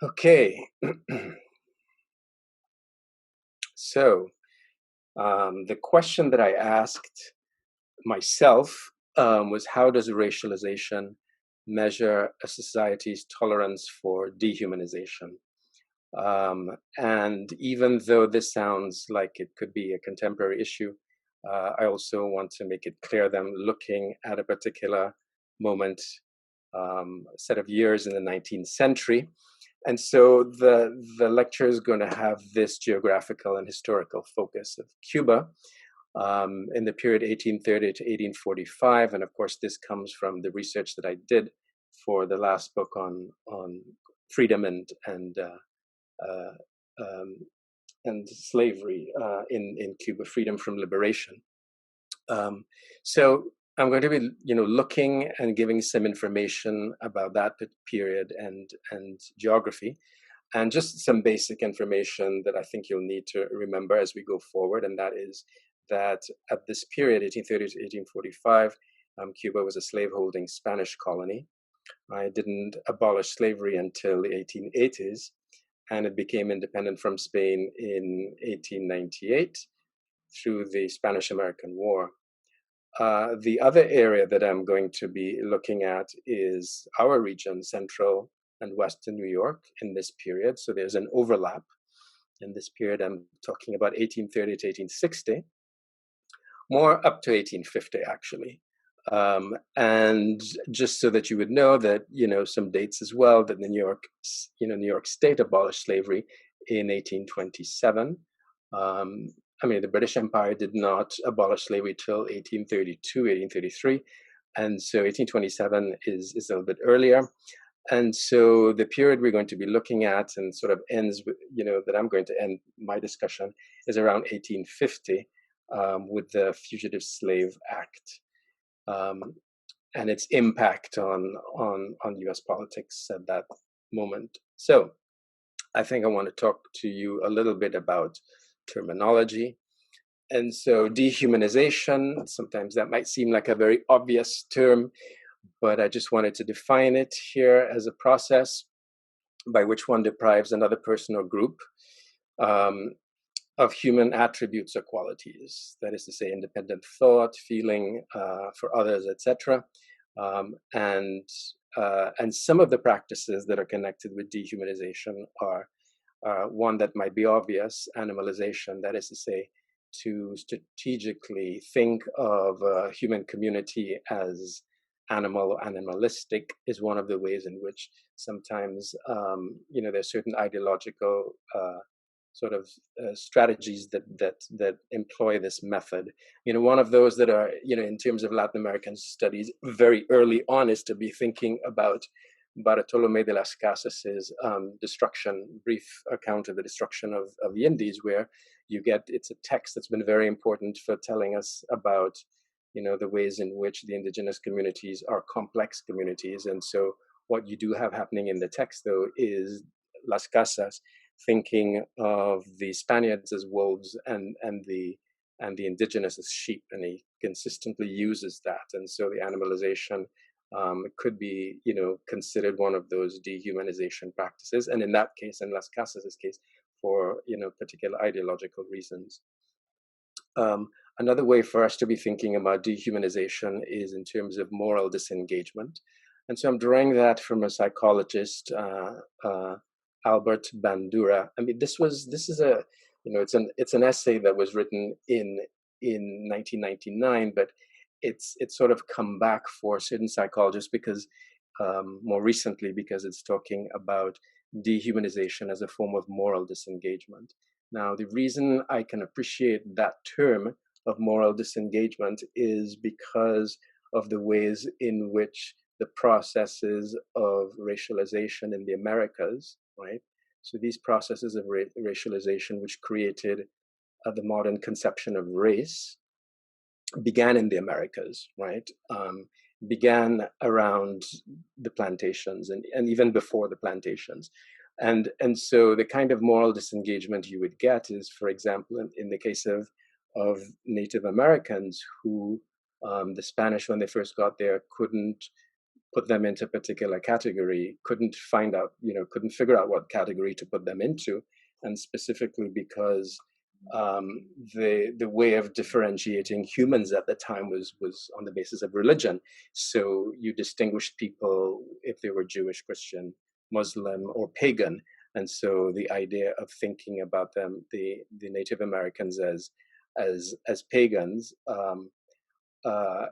Okay, so the question that I asked myself was, how does racialization measure a society's tolerance for dehumanization? And even though this sounds like it could be a contemporary issue, I also want to make it clear that I'm looking at a particular moment, set of years in the 19th century. And so the lecture is going to have this geographical and historical focus of Cuba in the period 1830 to 1845. And of course, this comes from the research that I did for the last book on freedom uh, um, and slavery in Cuba, freedom from liberation. So I'm going to be, looking and giving some information about that period and geography, and just some basic information that I think you'll need to remember as we go forward. And that is that at this period, 1830 to 1845, Cuba was a slaveholding Spanish colony. I didn't abolish slavery until the 1880s, and it became independent from Spain in 1898 through the Spanish-American War. The other area that I'm going to be looking at is our region, Central and Western New York, in this period. So there's an overlap. In this period, I'm talking about 1830 to 1860, more up to 1850, actually. And just so that you would know that, some dates as well, that New York State abolished slavery in 1827. The British Empire did not abolish slavery till 1832, 1833. And so 1827 is a little bit earlier. And so the period we're going to be looking at and sort of ends with, that I'm going to end my discussion is around 1850 with the Fugitive Slave Act. And its impact on U.S. politics at that moment. So I think I want to talk to you a little bit about terminology. And so dehumanization, sometimes that might seem like a very obvious term, but I just wanted to define it here as a process by which one deprives another person or group of human attributes or qualities. That is to say, independent thought, feeling for others, etc. And some of the practices that are connected with dehumanization are one that might be obvious: animalization. That is to say, to strategically think of a human community as animal or animalistic is one of the ways in which sometimes there's certain ideological sort of strategies that employ this method. One of those that are, in terms of Latin American studies, very early on is to be thinking about Bartolomé de las Casas's brief account of the destruction of the Indies, where it's a text that's been very important for telling us about, the ways in which the indigenous communities are complex communities. And so what you do have happening in the text, though, is Las Casas thinking of the Spaniards as wolves and the indigenous as sheep, and he consistently uses that. And so the animalization could be, considered one of those dehumanization practices, and in that case, in Las Casas' case, for particular ideological reasons. Another way for us to be thinking about dehumanization is in terms of moral disengagement, and so I'm drawing that from a psychologist, Albert Bandura. This is a, it's an essay that was written in 1999, but it's sort of come back for certain psychologists because more recently, because it's talking about dehumanization as a form of moral disengagement. Now, the reason I can appreciate that term of moral disengagement is because of the ways in which the processes of racialization in the Americas, right? So these processes of racialization, which created the modern conception of race, began in the Americas, right? Began around the plantations and even before the plantations. And so the kind of moral disengagement you would get is, for example, in the case of Native Americans who the Spanish, when they first got there, couldn't put them into a particular category, couldn't figure out what category to put them into, and specifically because the way of differentiating humans at the time was on the basis of religion. So you distinguished people if they were Jewish, Christian, Muslim, or pagan. And so the idea of thinking about them, the Native Americans as pagans,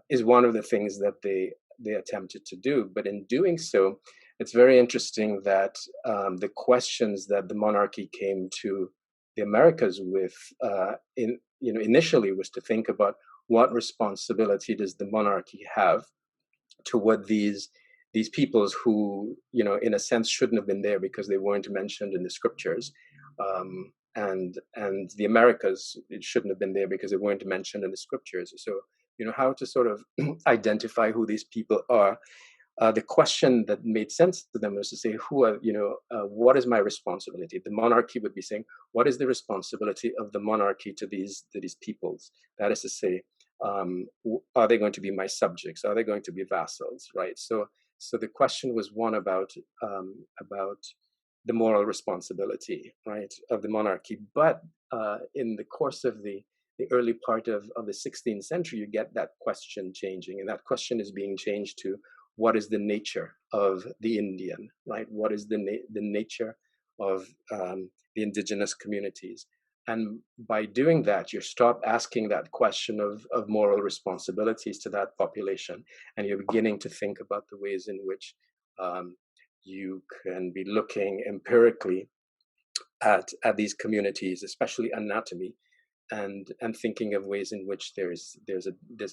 is one of the things that they attempted to do. But in doing so, it's very interesting that the questions that the monarchy came to the Americas with, initially was to think about what responsibility does the monarchy have toward these peoples who, in a sense, shouldn't have been there because they weren't mentioned in the scriptures. And the Americas, it shouldn't have been there because they weren't mentioned in the scriptures. So, how to sort of identify who these people are. The question that made sense to them was to say, what is my responsibility? The monarchy would be saying, what is the responsibility of the monarchy to these peoples? That is to say, are they going to be my subjects? Are they going to be vassals? Right. So the question was one about the moral responsibility, right, of the monarchy. But in the course of the early part of the 16th century, you get that question changing, and that question is being changed to, what is the nature of the Indian, right? What is the nature of the indigenous communities? And by doing that, you stop asking that question of moral responsibilities to that population, and you're beginning to think about the ways in which you can be looking empirically at these communities, especially anatomy, and thinking of ways in which there's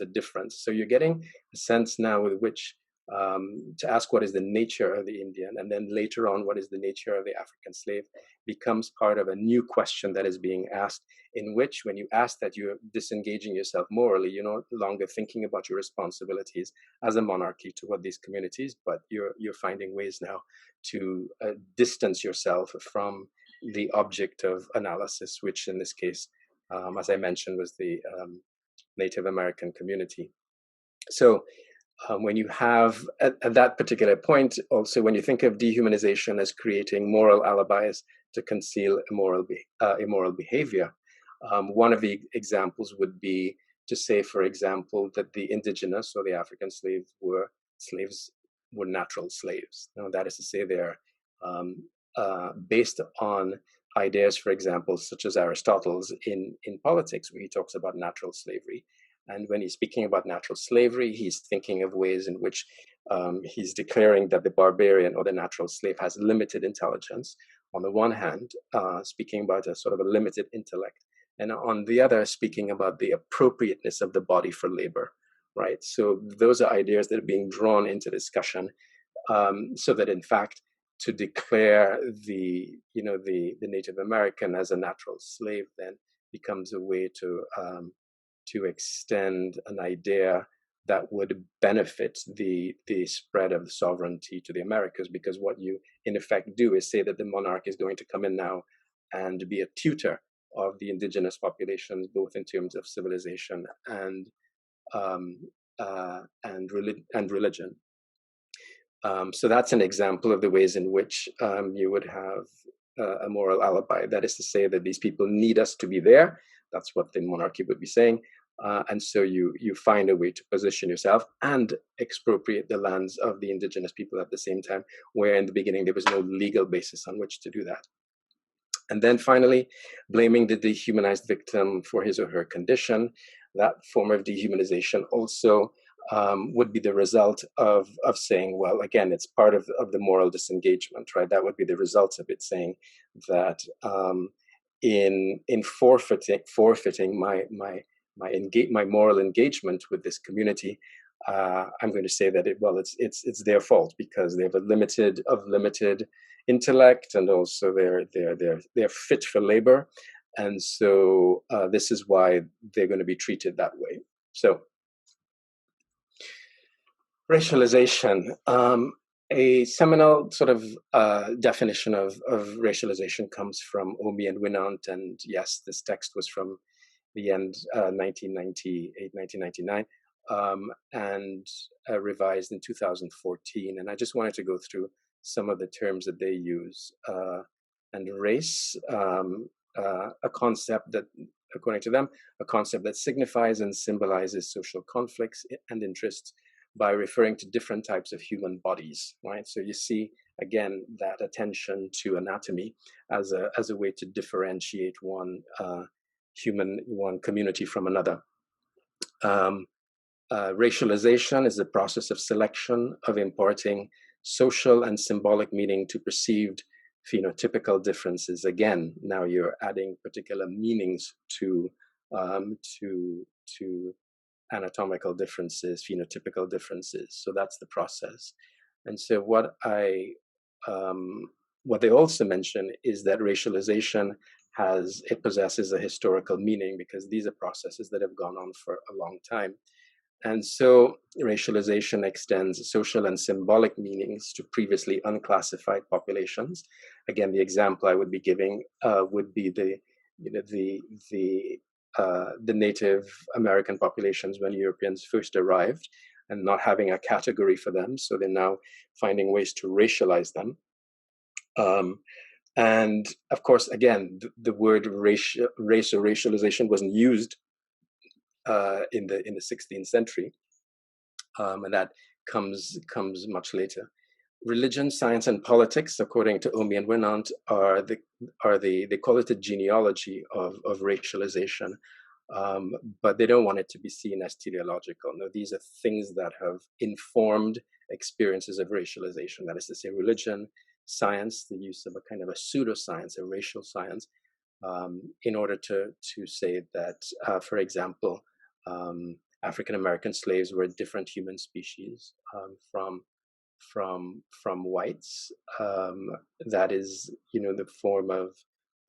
a difference. So you're getting a sense now with which to ask what is the nature of the Indian, and then later on what is the nature of the African slave, becomes part of a new question that is being asked, in which when you ask that, you're disengaging yourself morally. You're no longer thinking about your responsibilities as a monarchy toward these communities, but you're finding ways now to distance yourself from the object of analysis, which in this case, as I mentioned, was the Native American community. So when you have, at that particular point, also when you think of dehumanization as creating moral alibis to conceal immoral behavior, one of the examples would be to say, for example, that the indigenous or the African slaves were natural slaves. That is to say, they're based on ideas, for example, such as Aristotle's in Politics, where he talks about natural slavery. And when he's speaking about natural slavery, he's thinking of ways in which he's declaring that the barbarian or the natural slave has limited intelligence, on the one hand, speaking about a sort of a limited intellect, and on the other, speaking about the appropriateness of the body for labor, right? So those are ideas that are being drawn into discussion, so that in fact, to declare the Native American as a natural slave then becomes a way to extend an idea that would benefit the spread of the sovereignty to the Americas, because what you in effect do is say that the monarch is going to come in now and be a tutor of the indigenous populations, both in terms of civilization and religion. So that's an example of the ways in which you would have a moral alibi. That is to say that these people need us to be there. That's what the monarchy would be saying. And so you find a way to position yourself and expropriate the lands of the indigenous people at the same time, where in the beginning there was no legal basis on which to do that. And then finally, blaming the dehumanized victim for his or her condition. That form of dehumanization also would be the result of saying, well, again, it's part of the moral disengagement, right? That would be the result of it, saying that in forfeiting my moral engagement with this community, I'm going to say that it's their fault, because they have limited intellect, and also they're fit for labor, and so this is why they're going to be treated that way. So, racialization. A seminal sort of definition of racialization comes from Omi and Winant, and yes, this text was from the end 1998, 1999. and revised in 2014. And I just wanted to go through some of the terms that they use. And race, a concept that, according to them, a concept that signifies and symbolizes social conflicts and interests by referring to different types of human bodies, right? So you see, again, that attention to anatomy as a way to differentiate one one community from another. Racialization is the process of selection of imparting social and symbolic meaning to perceived phenotypical differences. Again, now you're adding particular meanings to anatomical differences, phenotypical differences. So that's the process. And so what they also mention is that racialization possesses a historical meaning, because these are processes that have gone on for a long time. And so racialization extends social and symbolic meanings to previously unclassified populations. Again, the example I would be giving would be the Native American populations when Europeans first arrived, and not having a category for them. So they're now finding ways to racialize them. And of course, again, the word race or racialization wasn't used in the 16th century, and that comes much later. Religion, science, and politics, according to Omi and Winant, they call it the genealogy of racialization, but they don't want it to be seen as teleological. No, these are things that have informed experiences of racialization. That is to say, religion, science, the use of a kind of a pseudoscience, a racial science, in order to say that, for example, African American slaves were a different human species from whites. That is, the form of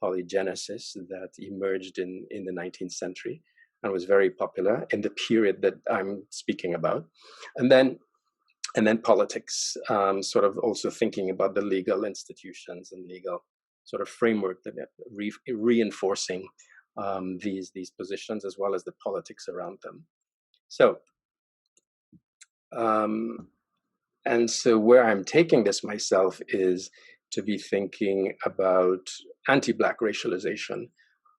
polygenesis that emerged in the 19th century and was very popular in the period that I'm speaking about. And then politics, sort of also thinking about the legal institutions and legal sort of framework that reinforcing these positions, as well as the politics around them. So, and so where I'm taking this myself is to be thinking about anti-Black racialization.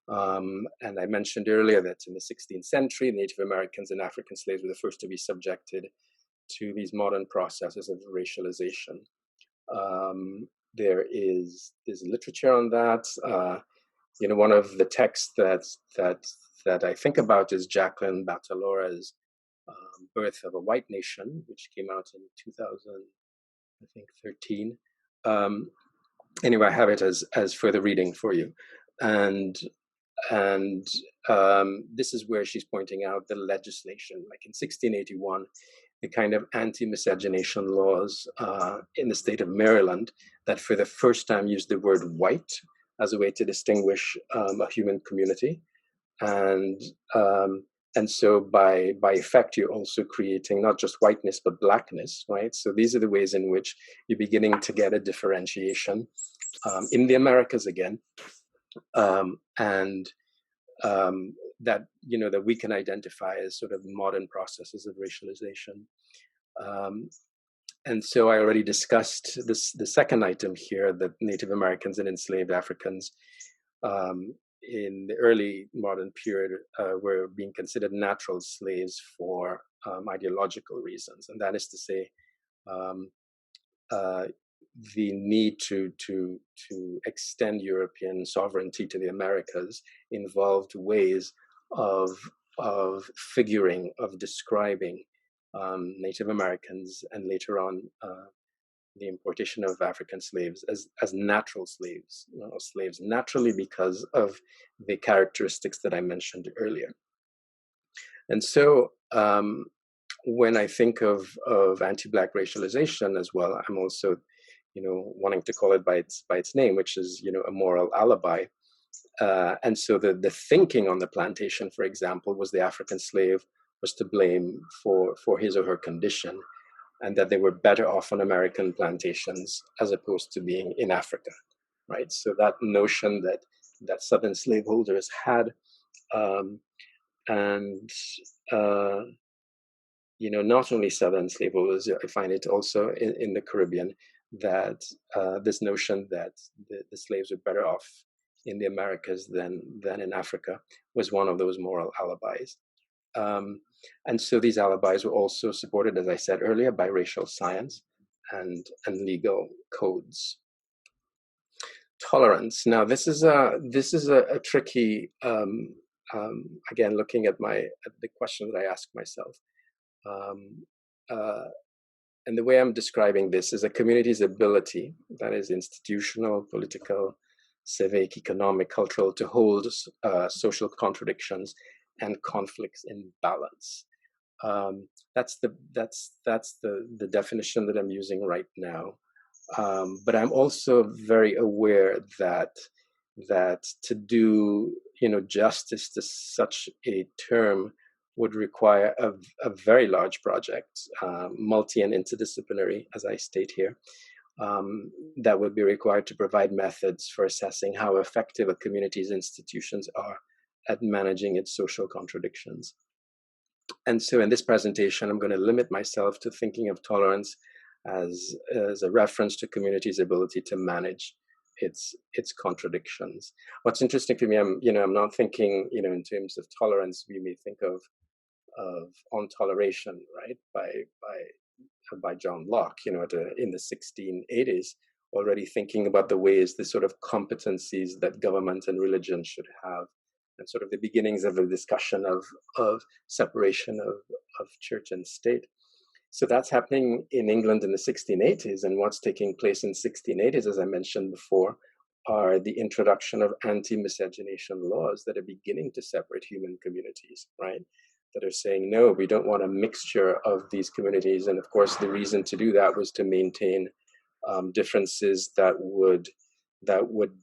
And I mentioned earlier that in the 16th century, Native Americans and African slaves were the first to be subjected to these modern processes of racialization. There's literature on that. One of the texts that I think about is Jacqueline Batalora's Birth of a White Nation, which came out in 2013. Anyway, I have it as further reading for you. And this is where she's pointing out the legislation, like in 1681, the kind of anti-miscegenation laws in the state of Maryland that for the first time used the word white as a way to distinguish a human community. And so by effect, you're also creating not just whiteness, but blackness, right? So these are the ways in which you're beginning to get a differentiation in the Americas again. That that we can identify as sort of modern processes of racialization. And so I already discussed the second item here, that Native Americans and enslaved Africans in the early modern period were being considered natural slaves for ideological reasons, and that is to say, the need to extend European sovereignty to the Americas involved ways of figuring, of describing Native Americans, and later on the importation of African slaves as natural slaves, slaves naturally because of the characteristics that I mentioned earlier. And so when I think of anti-Black racialization as well, I'm also wanting to call it by its name, which is a moral alibi. And so the thinking on the plantation, for example, was the African slave was to blame for his or her condition, and that they were better off on American plantations as opposed to being in Africa, right? So that notion that Southern slaveholders had, not only Southern slaveholders, I find it also in the Caribbean, that this notion that the slaves were better off in the Americas than in Africa was one of those moral alibis. And so these alibis were also supported, as I said earlier, by racial science and legal codes. Tolerance. Now, this is a tricky. Again, looking at the question that I ask myself, and the way I'm describing this is a community's ability, that is institutional, political, civic, economic, cultural, to hold social contradictions and conflicts in balance. That's the definition that I'm using right now. But I'm also very aware that to do justice to such a term would require a very large project, multi and interdisciplinary, as I state here, that would be required to provide methods for assessing how effective a community's institutions are at managing its social contradictions. And so in this presentation, I'm going to limit myself to thinking of tolerance as a reference to community's ability to manage its contradictions. What's interesting for me, I'm not thinking, in terms of tolerance. We may think of On Toleration, right, by John Locke, in the 1680s, already thinking about the ways, the sort of competencies that government and religion should have, and sort of the beginnings of a discussion of separation of church and state. So that's happening in England in the 1680s, and what's taking place in 1680s, as I mentioned before, are the introduction of anti-miscegenation laws that are beginning to separate human communities, right? That are saying, no, we don't want a mixture of these communities. And of course, the reason to do that was to maintain differences that would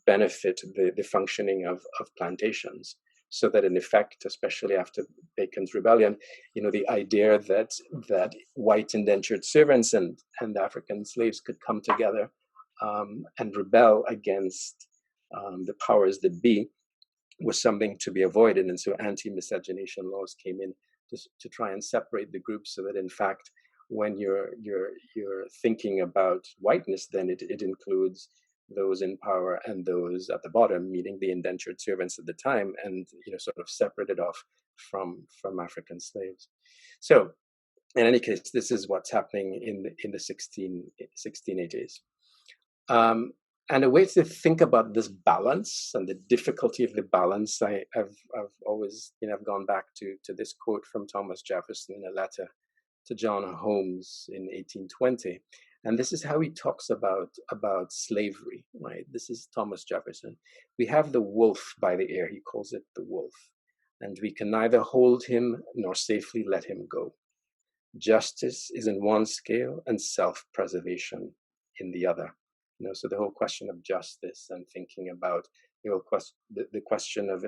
benefit the functioning of plantations. So that in effect, especially after Bacon's rebellion, the idea that white indentured servants and African slaves could come together and rebel against the powers that be was something to be avoided. And so anti-miscegenation laws came in to try and separate the groups, so that in fact, when you're thinking about whiteness, then it includes those in power and those at the bottom, meaning the indentured servants at the time, and sort of separated off from African slaves. So in any case, this is what's happening in the 1680s. And a way to think about this balance and the difficulty of the balance, I've always I've gone back to this quote from Thomas Jefferson in a letter to John Holmes in 1820. And this is how he talks about slavery, right? This is Thomas Jefferson. We have the wolf by the ear, he calls it the wolf, and we can neither hold him nor safely let him go. Justice is in one scale and self-preservation in the other. So the whole question of justice and thinking about the question of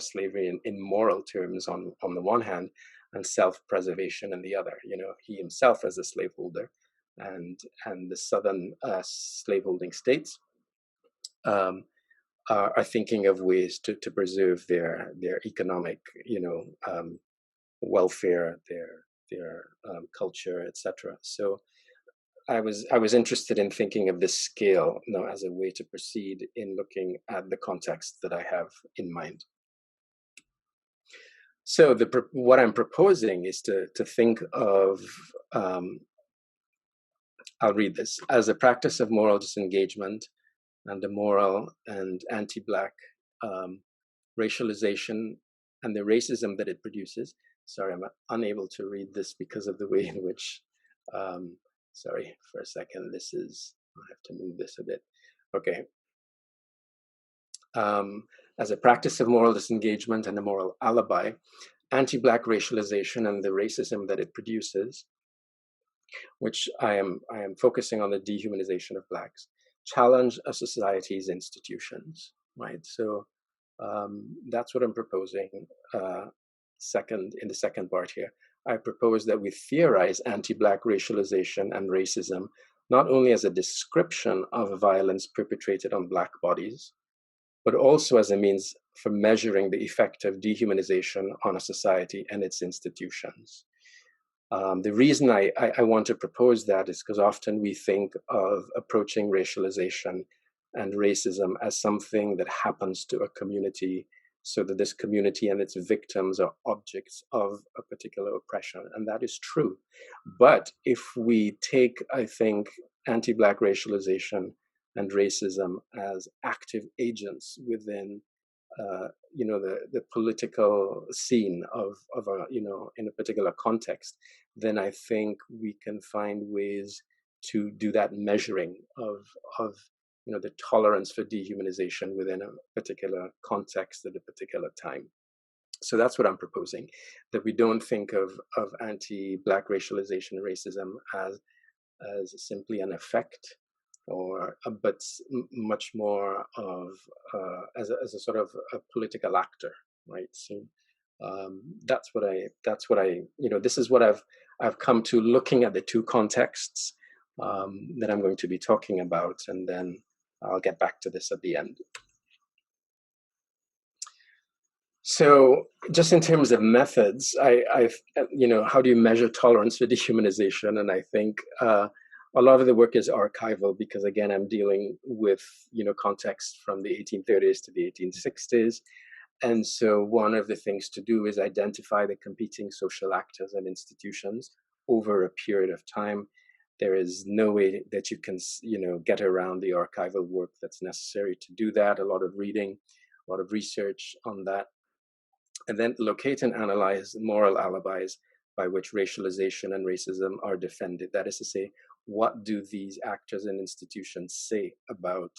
slavery in moral terms on the one hand, and self-preservation in the other. He himself as a slaveholder, and the southern slaveholding states are thinking of ways to preserve their economic welfare, their culture, etc. So I was interested in thinking of this scale as a way to proceed in looking at the context that I have in mind. So what I'm proposing is to think of, I'll read this, as a practice of moral disengagement and the moral and anti-Black racialization and the racism that it produces. Sorry, I'm unable to read this because of the way in which, sorry, for a second, I have to move this a bit. Okay. As a practice of moral disengagement and a moral alibi, anti-Black racialization and the racism that it produces, which I am focusing on the dehumanization of Blacks, challenge a society's institutions, right? So that's what I'm proposing. In the second part here, I propose that we theorize anti-Black racialization and racism not only as a description of violence perpetrated on Black bodies, but also as a means for measuring the effect of dehumanization on a society and its institutions. The reason I want to propose that is because often we think of approaching racialization and racism as something that happens to a community, so that this community and its victims are objects of a particular oppression. And that is true. But if we take, I think, anti-Black racialization and racism as active agents within the political scene of a, in a particular context, then I think we can find ways to do that measuring of the tolerance for dehumanization within a particular context at a particular time. So that's what I'm proposing, that we don't think of anti-Black racialization and racism as simply an effect, but much more of as a sort of a political actor, right? So that's what I this is what I've come to, looking at the two contexts that I'm going to be talking about, and then I'll get back to this at the end. So just in terms of methods, I've how do you measure tolerance for dehumanization? And I think a lot of the work is archival, because again, I'm dealing with context from the 1830s to the 1860s. And so one of the things to do is identify the competing social actors and institutions over a period of time. There is no way that you can get around the archival work that's necessary to do that. A lot of reading, a lot of research on that. And then locate and analyze moral alibis by which racialization and racism are defended. That is to say, what do these actors and institutions say about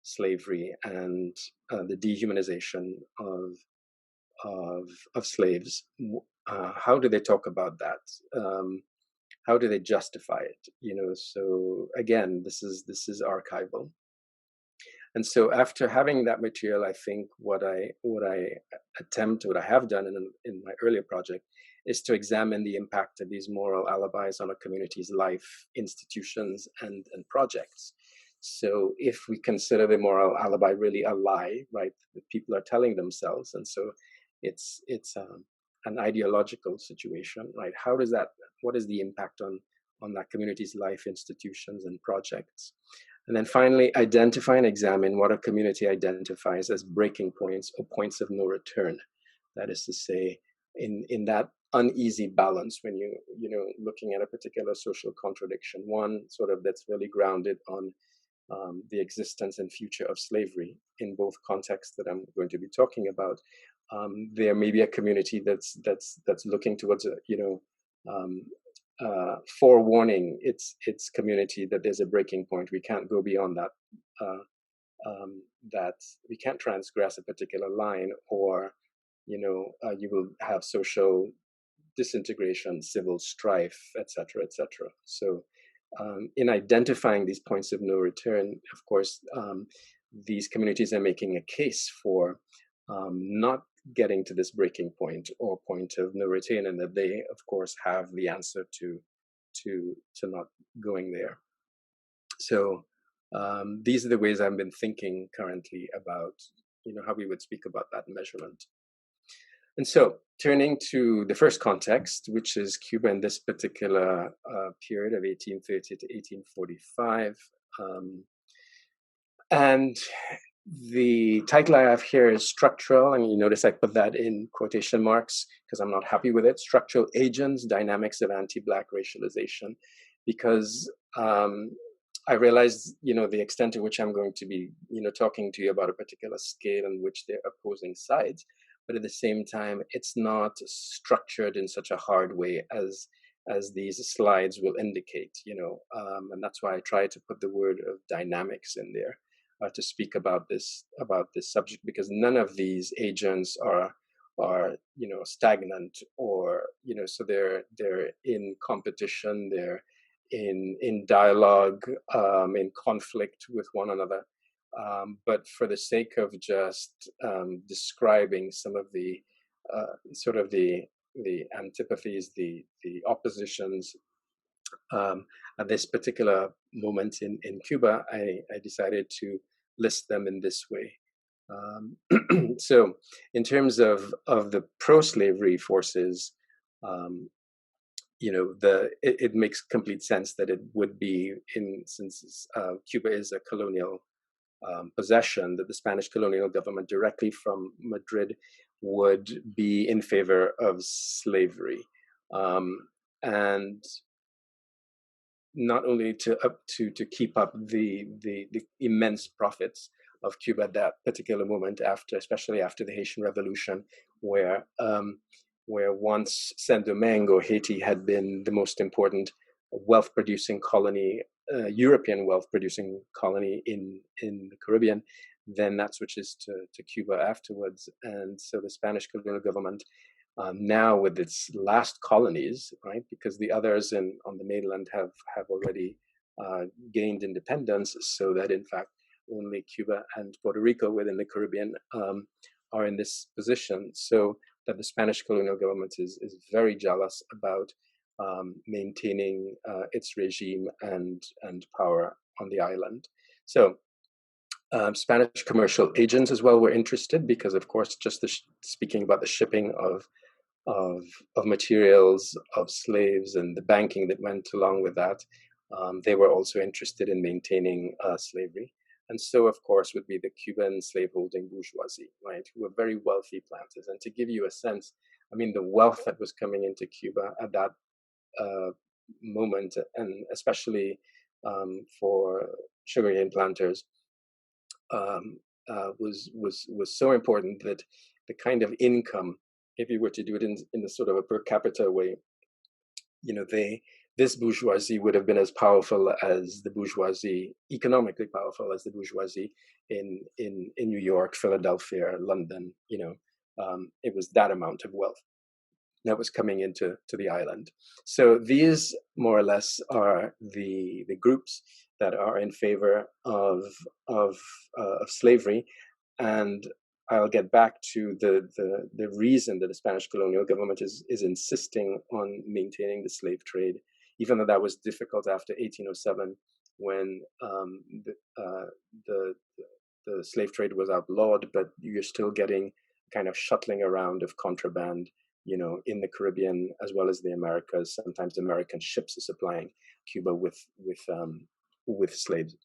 slavery and the dehumanization of slaves? How do they talk about that? How do they justify it? So again, this is archival. And so after having that material, I think what I have done in my earlier project is to examine the impact of these moral alibis on a community's life, institutions, and projects. So if we consider the moral alibi really a lie, right, that people are telling themselves, and so it's an ideological situation, right? What is the impact on that community's life, institutions, and projects? And then finally, identify and examine what a community identifies as breaking points or points of no return. That is to say, in that uneasy balance when looking at a particular social contradiction, one sort of that's really grounded on the existence and future of slavery in both contexts that I'm going to be talking about. There may be a community that's looking towards forewarning its community that there's a breaking point. We can't go beyond that. That we can't transgress a particular line, or you will have social disintegration, civil strife, etc., etc. So, in identifying these points of no return, of course, these communities are making a case for not getting to this breaking point or point of no return, and that they, of course, have the answer to not going there. So these are the ways I've been thinking currently about how we would speak about that measurement. And so turning to the first context, which is Cuba in this particular period of 1830 to 1845. And the title I have here is Structural, and you notice I put that in quotation marks because I'm not happy with it. Structural Agents, Dynamics of Anti-Black Racialization, because I realized, the extent to which I'm going to be, talking to you about a particular scale in which they're opposing sides, but at the same time, it's not structured in such a hard way as these slides will indicate, and that's why I try to put the word of dynamics in there. To speak about this subject, because none of these agents are stagnant, or so they're in competition, they're in dialogue, in conflict with one another, but for the sake of just describing some of the sort of the antipathies, the oppositions at this particular moment in Cuba, I decided to list them in this way. So in terms of the pro-slavery forces, it makes complete sense that it would be, since Cuba is a colonial possession, that the Spanish colonial government directly from Madrid would be in favor of slavery, and not only to keep up the immense profits of Cuba at that particular moment, especially after the Haitian Revolution, where once Saint-Domingue or Haiti had been the most important wealth-producing colony, European wealth-producing colony in the Caribbean, then that switches to Cuba afterwards. And so the Spanish colonial government, now with its last colonies, right, because the others on the mainland have already gained independence, so that in fact only Cuba and Puerto Rico within the Caribbean are in this position. So that the Spanish colonial government is very jealous about maintaining its regime and power on the island. So Spanish commercial agents as well were interested, because of course, just speaking about the shipping of materials, of slaves, and the banking that went along with that, they were also interested in maintaining slavery. And so, of course, would be the Cuban slaveholding bourgeoisie, right, who were very wealthy planters. And to give you a sense, I mean, the wealth that was coming into Cuba at that moment, and especially for sugarcane planters, was so important that the kind of income, if you were to do it in the sort of a per capita way, this bourgeoisie would have been as powerful as the bourgeoisie, economically powerful as the bourgeoisie in New York, Philadelphia, London. It was that amount of wealth that was coming into the island. So these more or less are the groups that are in favor of slavery. And I'll get back to the reason that the Spanish colonial government is insisting on maintaining the slave trade, even though that was difficult after 1807, when the slave trade was outlawed, but you're still getting kind of shuttling around of contraband, in the Caribbean as well as the Americas. Sometimes American ships are supplying Cuba with slaves.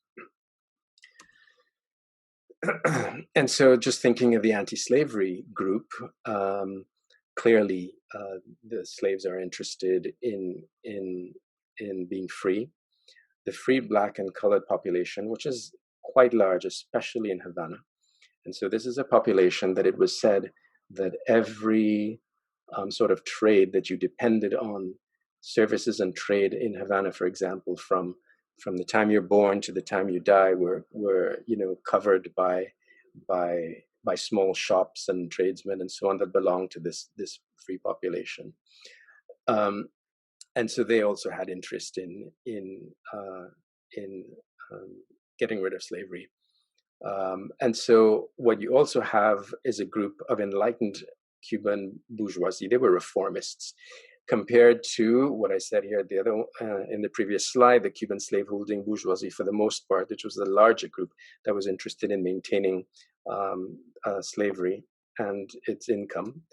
And so, just thinking of the anti-slavery group, clearly the slaves are interested in being free. The free Black and colored population, which is quite large, especially in Havana. And so this is a population that it was said that every sort of trade that you depended on, services and trade in Havana, for example, from the time you're born to the time you die, were covered by small shops and tradesmen and so on that belonged to this free population. And so they also had interest in getting rid of slavery. And so what you also have is a group of enlightened Cuban bourgeoisie. They were reformists, compared to what I said here in the previous slide, the Cuban slaveholding bourgeoisie, for the most part, which was the larger group that was interested in maintaining slavery and its income.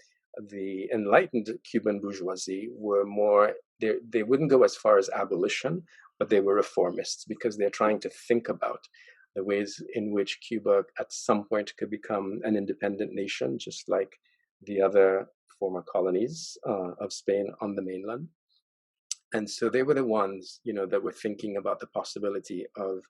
The enlightened Cuban bourgeoisie were more, they wouldn't go as far as abolition, but they were reformists, because they're trying to think about the ways in which Cuba at some point could become an independent nation, just like the other former colonies of Spain on the mainland. And so they were the ones, that were thinking about the possibility of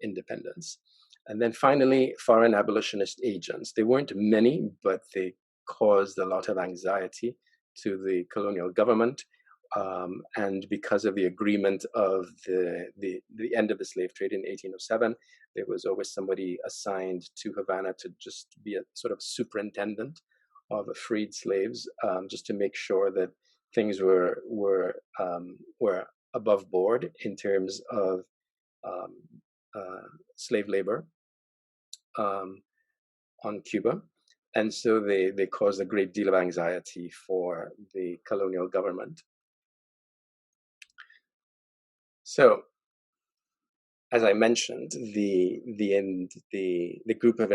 independence. And then finally, foreign abolitionist agents. They weren't many, but they caused a lot of anxiety to the colonial government. And because of the agreement of the end of the slave trade in 1807, there was always somebody assigned to Havana to just be a sort of superintendent of freed slaves, just to make sure that things were above board in terms of slave labor on Cuba. And so they caused a great deal of anxiety for the colonial government. So, as I mentioned, the group of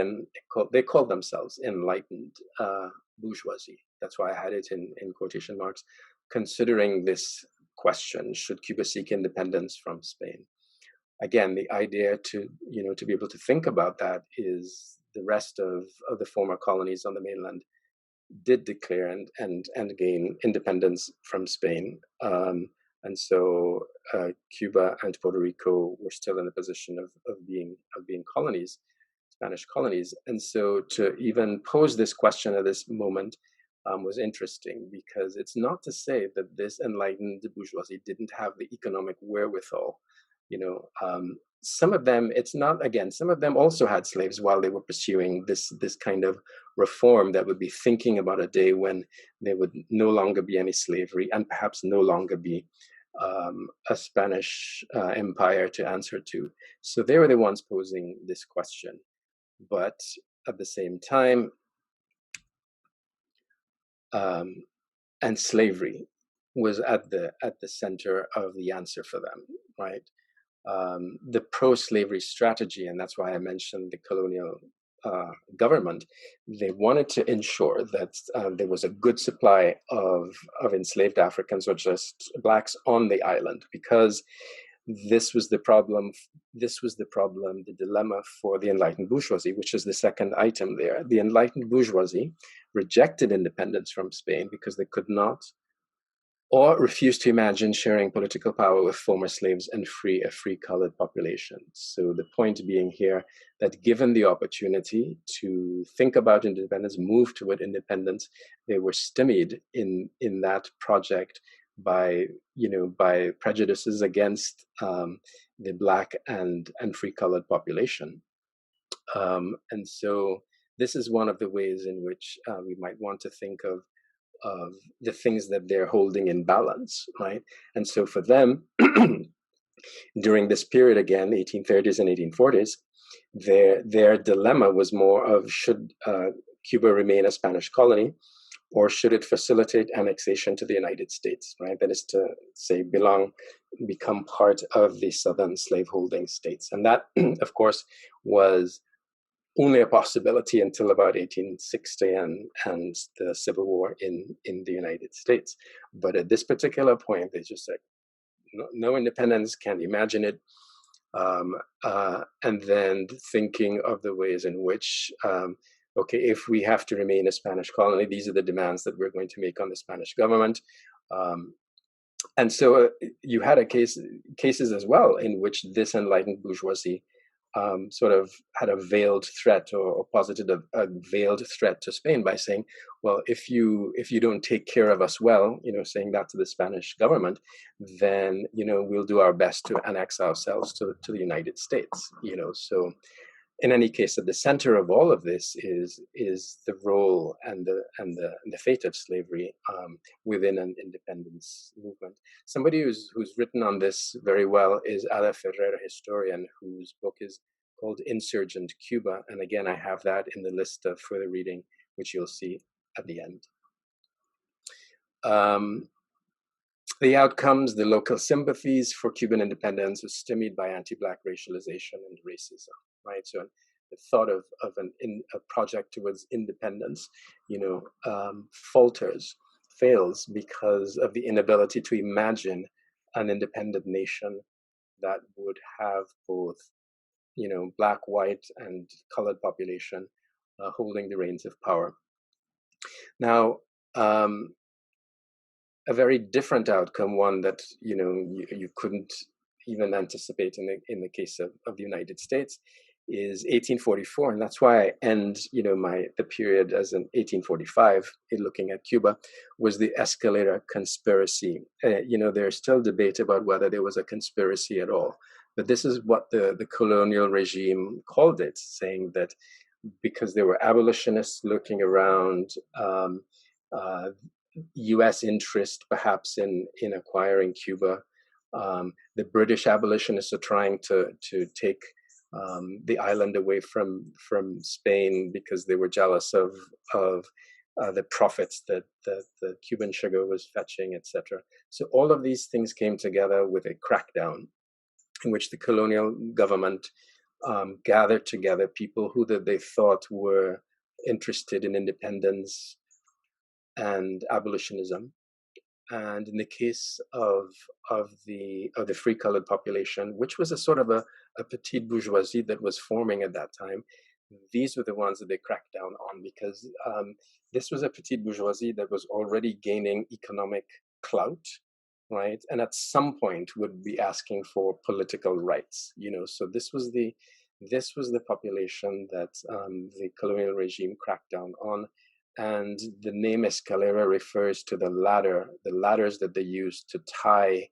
they called themselves enlightened bourgeoisie. That's why I had it in quotation marks. considering this question: should Cuba seek independence from Spain? Again, the idea to to be able to think about that is the rest of the former colonies on the mainland did declare and gain independence from Spain. And so Cuba and Puerto Rico were still in a position of being colonies, Spanish colonies. And so to even pose this question at this moment was interesting, because it's not to say that this enlightened bourgeoisie didn't have the economic wherewithal. Some of them, it's not, again, some of them also had slaves while they were pursuing this kind of reform that would be thinking about a day when there would no longer be any slavery and perhaps no longer be a Spanish empire to answer to. So they were the ones posing this question. But at the same time, and slavery was at the center of the answer for them, right? The pro-slavery strategy, and that's why I mentioned the colonial government, they wanted to ensure that there was a good supply of enslaved Africans or just blacks on the island, because this was the problem, the dilemma for the enlightened bourgeoisie, which is the second item there. The enlightened bourgeoisie rejected independence from Spain because they could not or refused to imagine sharing political power with former slaves and a free colored population. So the point being here that given the opportunity to think about independence, move toward independence, they were stymied in that project by prejudices against the black and free colored population. And so this is one of the ways in which we might want to think of the things that they're holding in balance, right? And so for them, during this period, again, 1830s and 1840s, their dilemma was more of should Cuba remain a Spanish colony, or should it facilitate annexation to the United States, right? That is to say, become part of the southern slaveholding states. And that, of course, was only a possibility until about 1860 and the Civil War in the United States. But at this particular point, they just said, no independence, can't imagine it. And then thinking of the ways in which, okay, if we have to remain a Spanish colony, these are the demands that we're going to make on the Spanish government. And so you had cases as well in which this enlightened bourgeoisie sort of had a veiled threat or posited a veiled threat to Spain by saying, well, if you don't take care of us well, saying that to the Spanish government, then, we'll do our best to annex ourselves to the United States, So in any case, at the center of all of this is the role and the fate of slavery within an independence movement. Somebody who's written on this very well is Ada Ferrer, a historian, whose book is called Insurgent Cuba. And again, I have that in the list of further reading, which you'll see at the end. The outcomes, the local sympathies for Cuban independence was stymied by anti-Black racialization and racism, right? So the thought of a project towards independence, fails because of the inability to imagine an independent nation that would have both, Black, white, and colored population holding the reins of power. Now, a very different outcome, one that you couldn't even anticipate in the case of the United States, is 1844, and that's why I end the period as in 1845 in looking at Cuba, was the escalator conspiracy. There's still debate about whether there was a conspiracy at all, but this is what the colonial regime called it, saying that because there were abolitionists looking around, U.S. interest perhaps in acquiring Cuba. The British abolitionists are trying to take the island away from Spain because they were jealous of the profits that the Cuban sugar was fetching, etc. So all of these things came together with a crackdown in which the colonial government gathered together people who they thought were interested in independence and abolitionism, And in the case of the free colored population, which was a sort of a petite bourgeoisie that was forming at that time, these were the ones that they cracked down on, because this was a petite bourgeoisie that was already gaining economic clout, right? And at some point would be asking for political rights, you know. So this was the population that the colonial regime cracked down on. And the name escalera refers to the ladders that they used to tie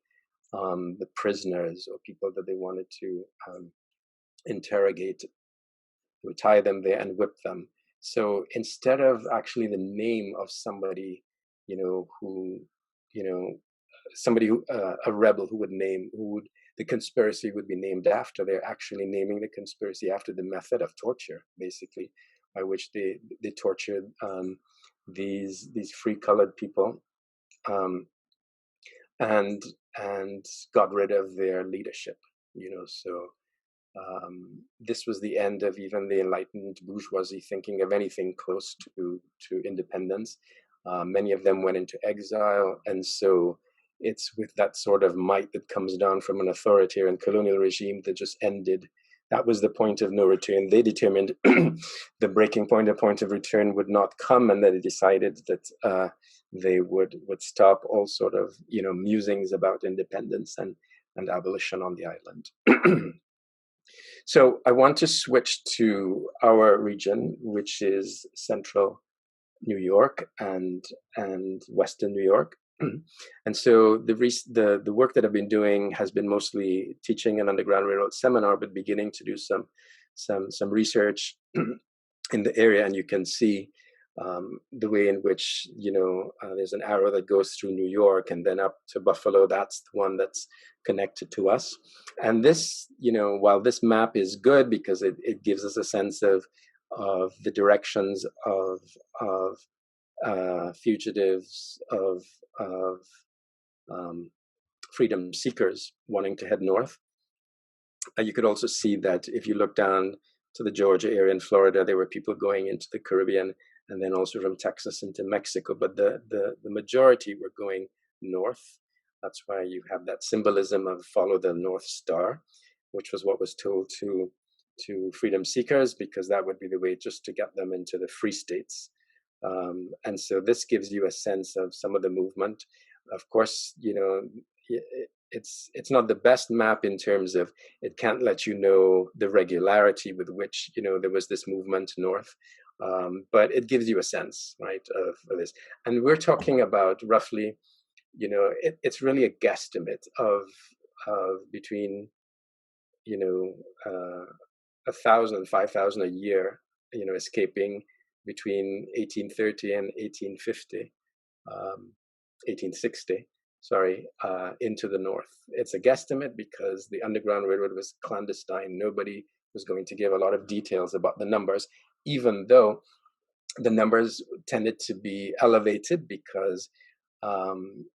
the prisoners or people that they wanted to interrogate. They would tie them there and whip them. So instead of actually the name of somebody, you know, who, you know, somebody who, a rebel who would, the conspiracy would be named after, they're actually naming the conspiracy after the method of torture, basically, by which they tortured these free colored people, and got rid of their leadership, you know. So this was the end of even the enlightened bourgeoisie thinking of anything close to independence. Many of them went into exile, and so it's with that sort of might that comes down from an authoritarian colonial regime that just ended. That was the point of no return. They determined the breaking point, the point of return would not come, and that they decided that they would stop all sort of, you know, musings about independence and abolition on the island. So I want to switch to our region, which is central New York and Western New York. And so the work that I've been doing has been mostly teaching an Underground Railroad seminar, but beginning to do some research in the area. And you can see the way in which, you know, there's an arrow that goes through New York and then up to Buffalo. That's the one that's connected to us. And this, you know, while this map is good because it gives us a sense of the directions of fugitives, of freedom seekers wanting to head north. You could also see that if you look down to the Georgia area in Florida, there were people going into the Caribbean, and then also from Texas into Mexico. But the majority were going north. That's why you have that symbolism of follow the North Star, which was what was told to freedom seekers, because that would be the way just to get them into the free states. And so this gives you a sense of some of the movement. Of course, you know, it's not the best map in terms of it can't let you know the regularity with which, you know, there was this movement north, but it gives you a sense, right, of this. And we're talking about roughly, you know, it's really a guesstimate of between, you know, 1,000 and 5,000 a year, you know, escaping between 1830 and 1850, 1860, sorry, into the north. It's a guesstimate because the Underground Railroad was clandestine. Nobody was going to give a lot of details about the numbers, even though the numbers tended to be elevated because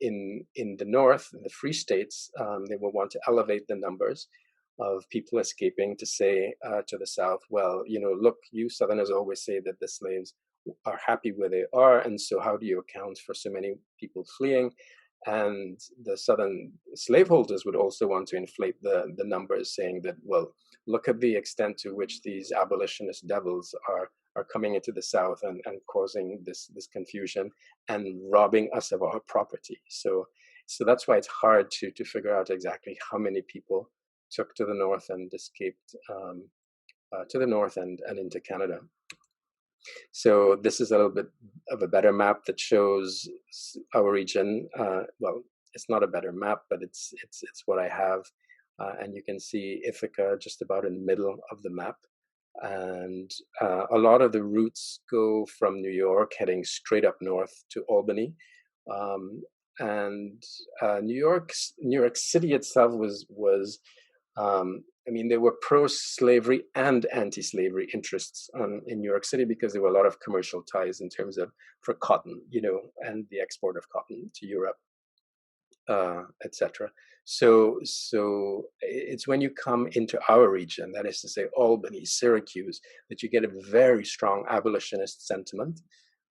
in the north, in the free states, they will want to elevate the numbers of people escaping to say to the South, well, you know, look, you Southerners always say that the slaves are happy where they are, and so how do you account for so many people fleeing? And the Southern slaveholders would also want to inflate the numbers, saying that, well, look at the extent to which these abolitionist devils are coming into the South and causing this confusion and robbing us of our property. So that's why it's hard to figure out exactly how many people took to the north and escaped to the north and into Canada. So this is a little bit of a better map that shows our region. Well, it's not a better map, but it's what I have. And you can see Ithaca just about in the middle of the map. And a lot of the routes go from New York heading straight up north to Albany. And New York City itself was I mean, there were pro-slavery and anti-slavery interests in New York City because there were a lot of commercial ties in terms of for cotton, you know, and the export of cotton to Europe, etc. So it's when you come into our region, that is to say Albany, Syracuse, that you get a very strong abolitionist sentiment,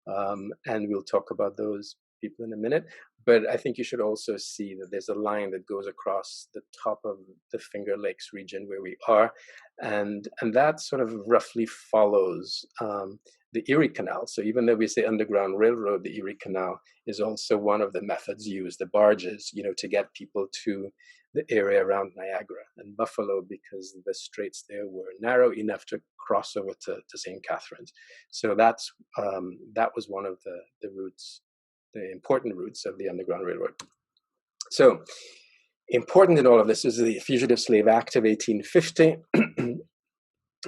and we'll talk about those people in a minute. But I think you should also see that there's a line that goes across the top of the Finger Lakes region where we are, and that sort of roughly follows the Erie Canal. So even though we say Underground Railroad, the Erie Canal is also one of the methods used, the barges, to get people to the area around Niagara and Buffalo, because the straits there were narrow enough to cross over to St. Catharines. So that was one of the routes, the important routes of the Underground Railroad. So important in all of this is the Fugitive Slave Act of 1850.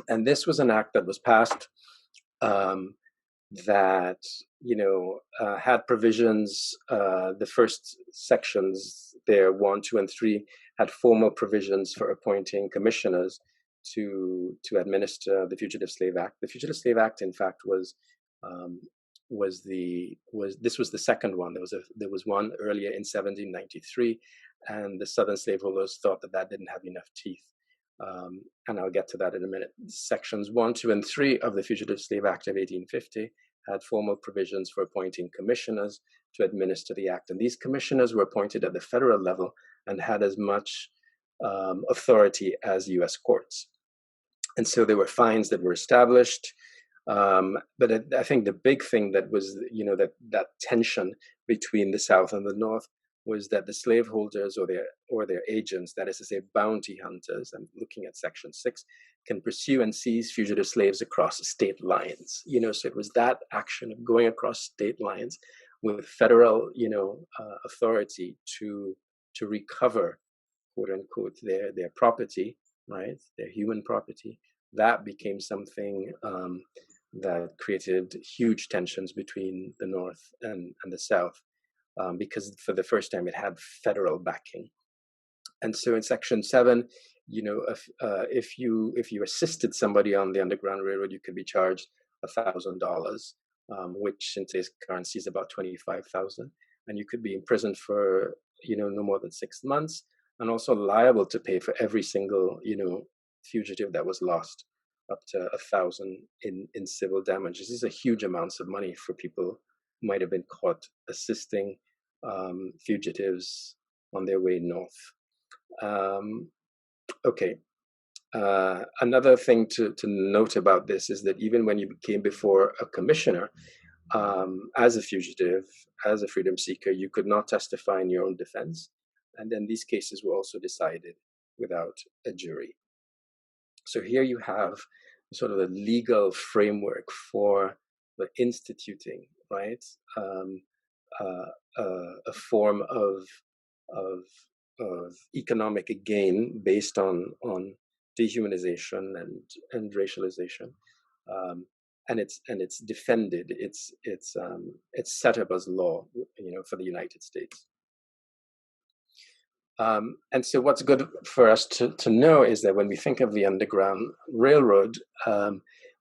And this was an act that was passed that had provisions. The first sections there, 1, 2, and 3, had formal provisions for appointing commissioners to administer the Fugitive Slave Act. The Fugitive Slave Act, in fact, was the second one. There was one earlier in 1793, and the Southern slaveholders thought that didn't have enough teeth. And I'll get to that in a minute. Sections 1, 2, and 3 of the Fugitive Slave Act of 1850 had formal provisions for appointing commissioners to administer the act. And these commissioners were appointed at the federal level and had as much authority as U.S. courts. And so there were fines that were established. But I think the big thing that was, that tension between the South and the North was that the slaveholders or their agents, that is to say, bounty hunters, I'm looking at Section 6, can pursue and seize fugitive slaves across state lines. So it was that action of going across state lines with federal, authority to recover, quote unquote, their property, right, their human property. That became something that created huge tensions between the North and the South. Because for the first time it had federal backing. And so in Section 7, if you assisted somebody on the Underground Railroad, you could be charged $1,000, which in today's currency is about $25,000, and you could be imprisoned for no more than 6 months, and also liable to pay for every single fugitive that was lost, up to $1,000 in civil damages. These are huge amounts of money for people who might have been caught assisting fugitives on their way north. Another thing to note about this is that even when you came before a commissioner as a fugitive, as a freedom seeker, you could not testify in your own defense. And then these cases were also decided without a jury. So here you have sort of a legal framework for the instituting, right? A form of economic gain based on dehumanization and racialization, and it's defended. It's set up as law, for the United States. And so what's good for us to know is that when we think of the Underground Railroad,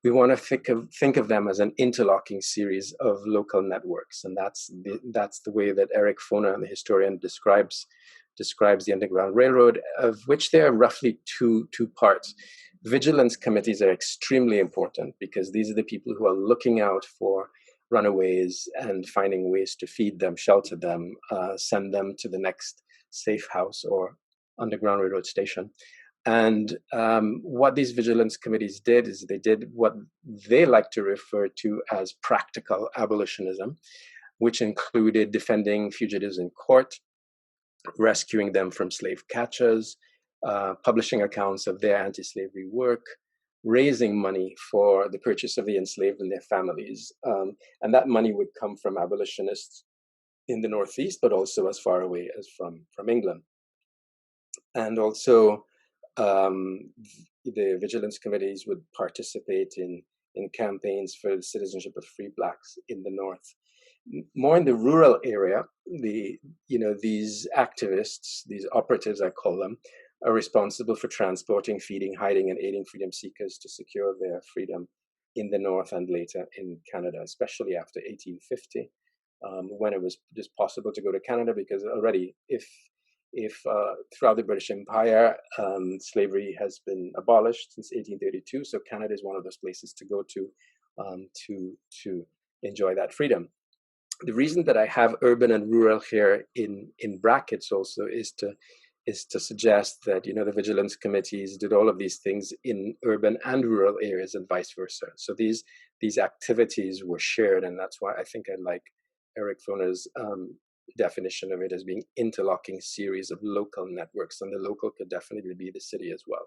we want to think of them as an interlocking series of local networks, and that's the way that Eric Foner, the historian, describes the Underground Railroad, of which there are roughly two parts. Vigilance committees are extremely important because these are the people who are looking out for runaways and finding ways to feed them, shelter them, send them to the next safe house or Underground Railroad station. And what these vigilance committees did is they did what they like to refer to as practical abolitionism, which included defending fugitives in court, rescuing them from slave catchers, publishing accounts of their anti-slavery work, raising money for the purchase of the enslaved and their families. And that money would come from abolitionists in the Northeast, but also as far away as from England. And also, the vigilance committees would participate in campaigns for the citizenship of free blacks in the North. More in the rural area, these activists, these operatives, I call them, are responsible for transporting, feeding, hiding, and aiding freedom seekers to secure their freedom in the North and later in Canada, especially after 1850, when it was just possible to go to Canada, because already if throughout the British Empire, slavery has been abolished since 1832, so Canada is one of those places to go to enjoy that freedom. The reason that I have urban and rural here in brackets also is to suggest that, you know, the vigilance committees did all of these things in urban and rural areas and vice versa. So these activities were shared, and that's why I think I like Eric Foner's definition of it as being interlocking series of local networks, and the local could definitely be the city as well.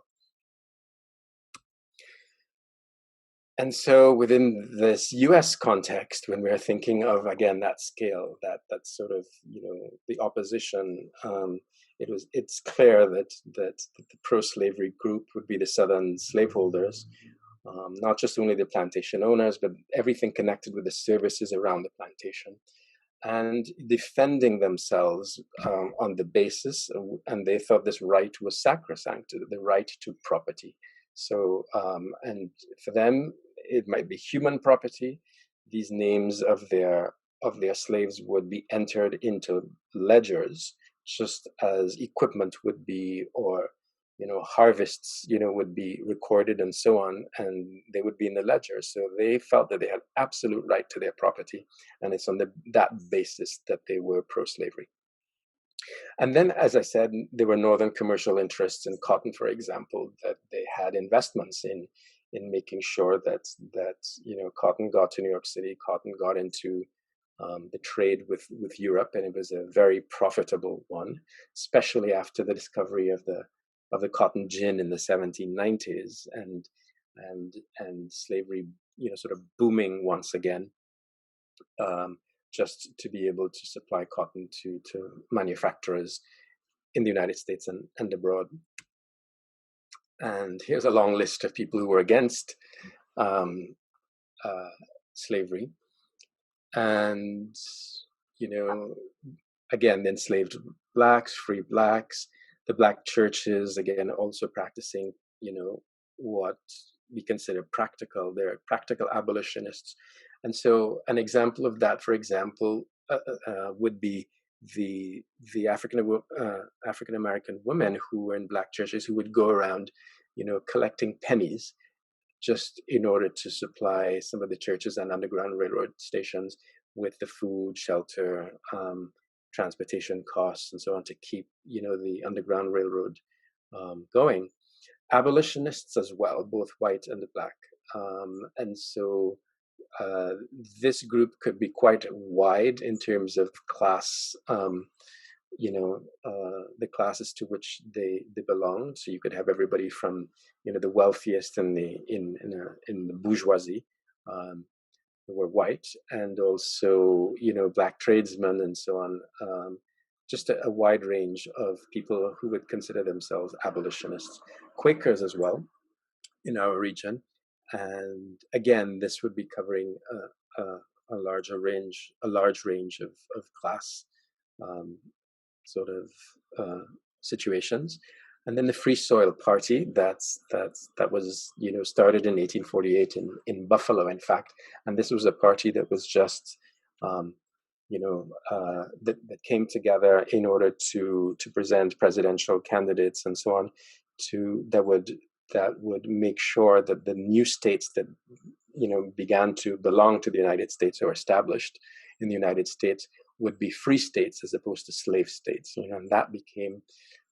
And so within this US context, when we're thinking of, again, that scale, that sort of, you know, the opposition, it's clear that the pro-slavery group would be the Southern slaveholders, not just only the plantation owners, but everything connected with the services around the plantation, and defending themselves on the basis, and they thought this right was sacrosanct, the right to property. So, and for them, it might be human property. These names of their slaves would be entered into ledgers, just as equipment would be, or, you know, harvests, you know, would be recorded and so on, and they would be in the ledger. So they felt that they had absolute right to their property, and it's on that basis that they were pro-slavery. And then, as I said, there were northern commercial interests in cotton, for example, that they had investments in making sure that you know, cotton got to New York City, cotton got into the trade with Europe, and it was a very profitable one, especially after the discovery of the cotton gin in the 1790s, and slavery, you know, sort of booming once again, just to be able to supply cotton to manufacturers in the United States and abroad. And here's a long list of people who were against slavery. And, you know, again, the enslaved blacks, free blacks, the black churches, again, also practicing, you know, what we consider practical. They're practical abolitionists. And so an example of that, for example, would be the African American women who were in black churches, who would go around, you know, collecting pennies just in order to supply some of the churches and underground railroad stations with the food, shelter, transportation costs, and so on, to keep, you know, the underground railroad going. Abolitionists as well, both white and black, and so this group could be quite wide in terms of class, you know, the classes to which they belonged. So you could have everybody from, you know, the wealthiest in the bourgeoisie, who were white, and also, you know, black tradesmen and so on. Just a wide range of people who would consider themselves abolitionists. Quakers as well in our region. And again, this would be covering a large range of class sort of situations. And then the Free Soil Party, that was, you know, started in 1848 in Buffalo, in fact, and this was a party that was just you know, that came together in order to present presidential candidates and so on, that would make sure that the new states that, you know, began to belong to the United States or established in the United States would be free states as opposed to slave states. You know, and that became,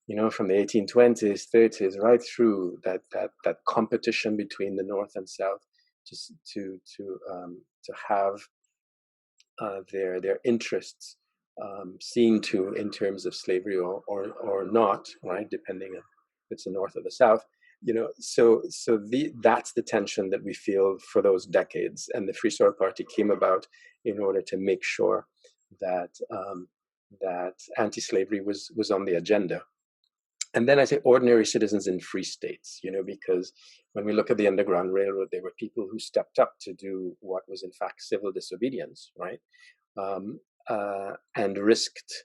you know, from the 1820s, 30s, right through that competition between the North and South, just to have their interests seen to in terms of slavery or not, right, depending on if it's the North or the South. You know, so that's the tension that we feel for those decades, and the Free Soil Party came about in order to make sure that that anti-slavery was on the agenda. And then I say ordinary citizens in free states, you know, because when we look at the Underground Railroad, there were people who stepped up to do what was in fact civil disobedience, right, and risked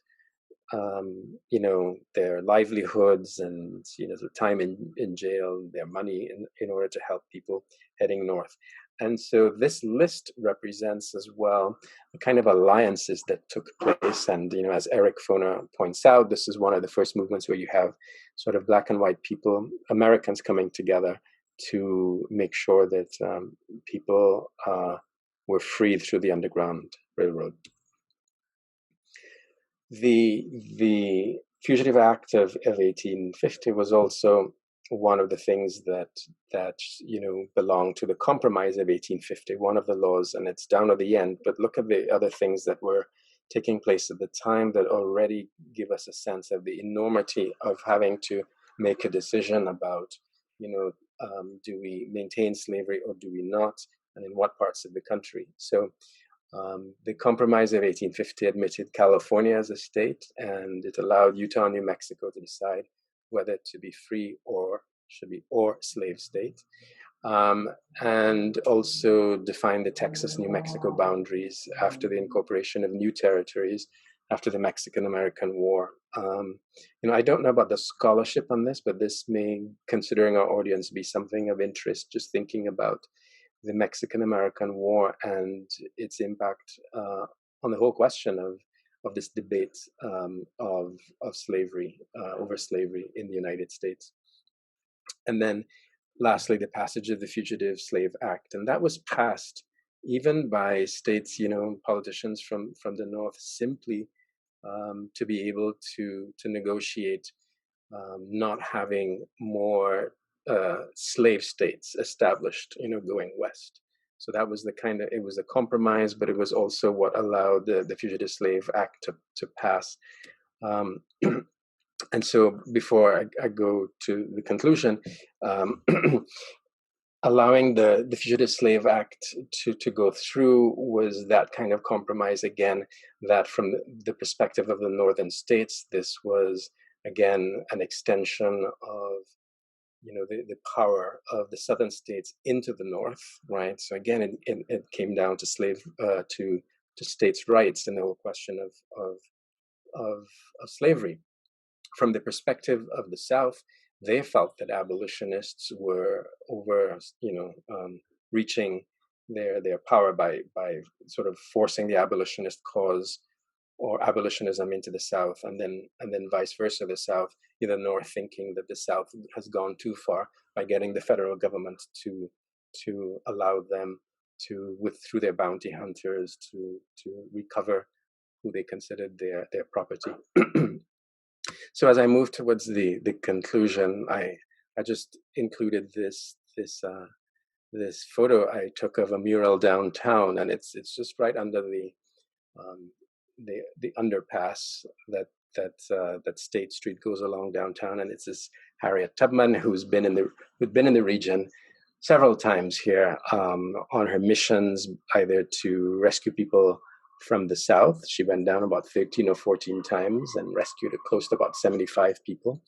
you know, their livelihoods and, you know, the time in jail, their money in order to help people heading north. And so this list represents as well the kind of alliances that took place. And, you know, as Eric Foner points out, this is one of the first movements where you have sort of black and white people, Americans, coming together to make sure that people were freed through the Underground Railroad. the Fugitive Act of 1850 was also one of the things that belonged to the Compromise of 1850, one of the laws, and it's down at the end. But look at the other things that were taking place at the time that already give us a sense of the enormity of having to make a decision about, do we maintain slavery or do we not, and in what parts of the country. So the Compromise of 1850 admitted California as a state, and it allowed Utah and New Mexico to decide whether to be free or slave state, and also defined the Texas-New Mexico boundaries after the incorporation of new territories after the Mexican-American War. I don't know about the scholarship on this, but this may, considering our audience, be something of interest, just thinking about the Mexican-American War and its impact on the whole question of this debate of slavery, over slavery in the United States. And then lastly, the passage of the Fugitive Slave Act. And that was passed even by states, politicians from the North, simply to be able to negotiate not having more slave states established, going west. So that was it was a compromise, but it was also what allowed the Fugitive Slave Act to pass. And so before I go to the conclusion, allowing the Fugitive Slave Act to go through was that kind of compromise again, that from the perspective of the northern states, this was again an extension of the power of the southern states into the north, right? So again, it came down to to states' rights and the whole question of slavery. From the perspective of the South, they felt that abolitionists were reaching their power by sort of forcing the abolitionist cause or abolitionism into the South, and then vice versa, the South, the North thinking that the South has gone too far by getting the federal government to allow them to, through their bounty hunters, to recover who they considered their property. So as I move towards the conclusion, I just included this photo I took of a mural downtown, and it's just right under the underpass that State Street goes along downtown, and it's this Harriet Tubman who'd been in the region several times here on her missions, either to rescue people from the South. She went down about 13 or 14 times and rescued close to about 75 people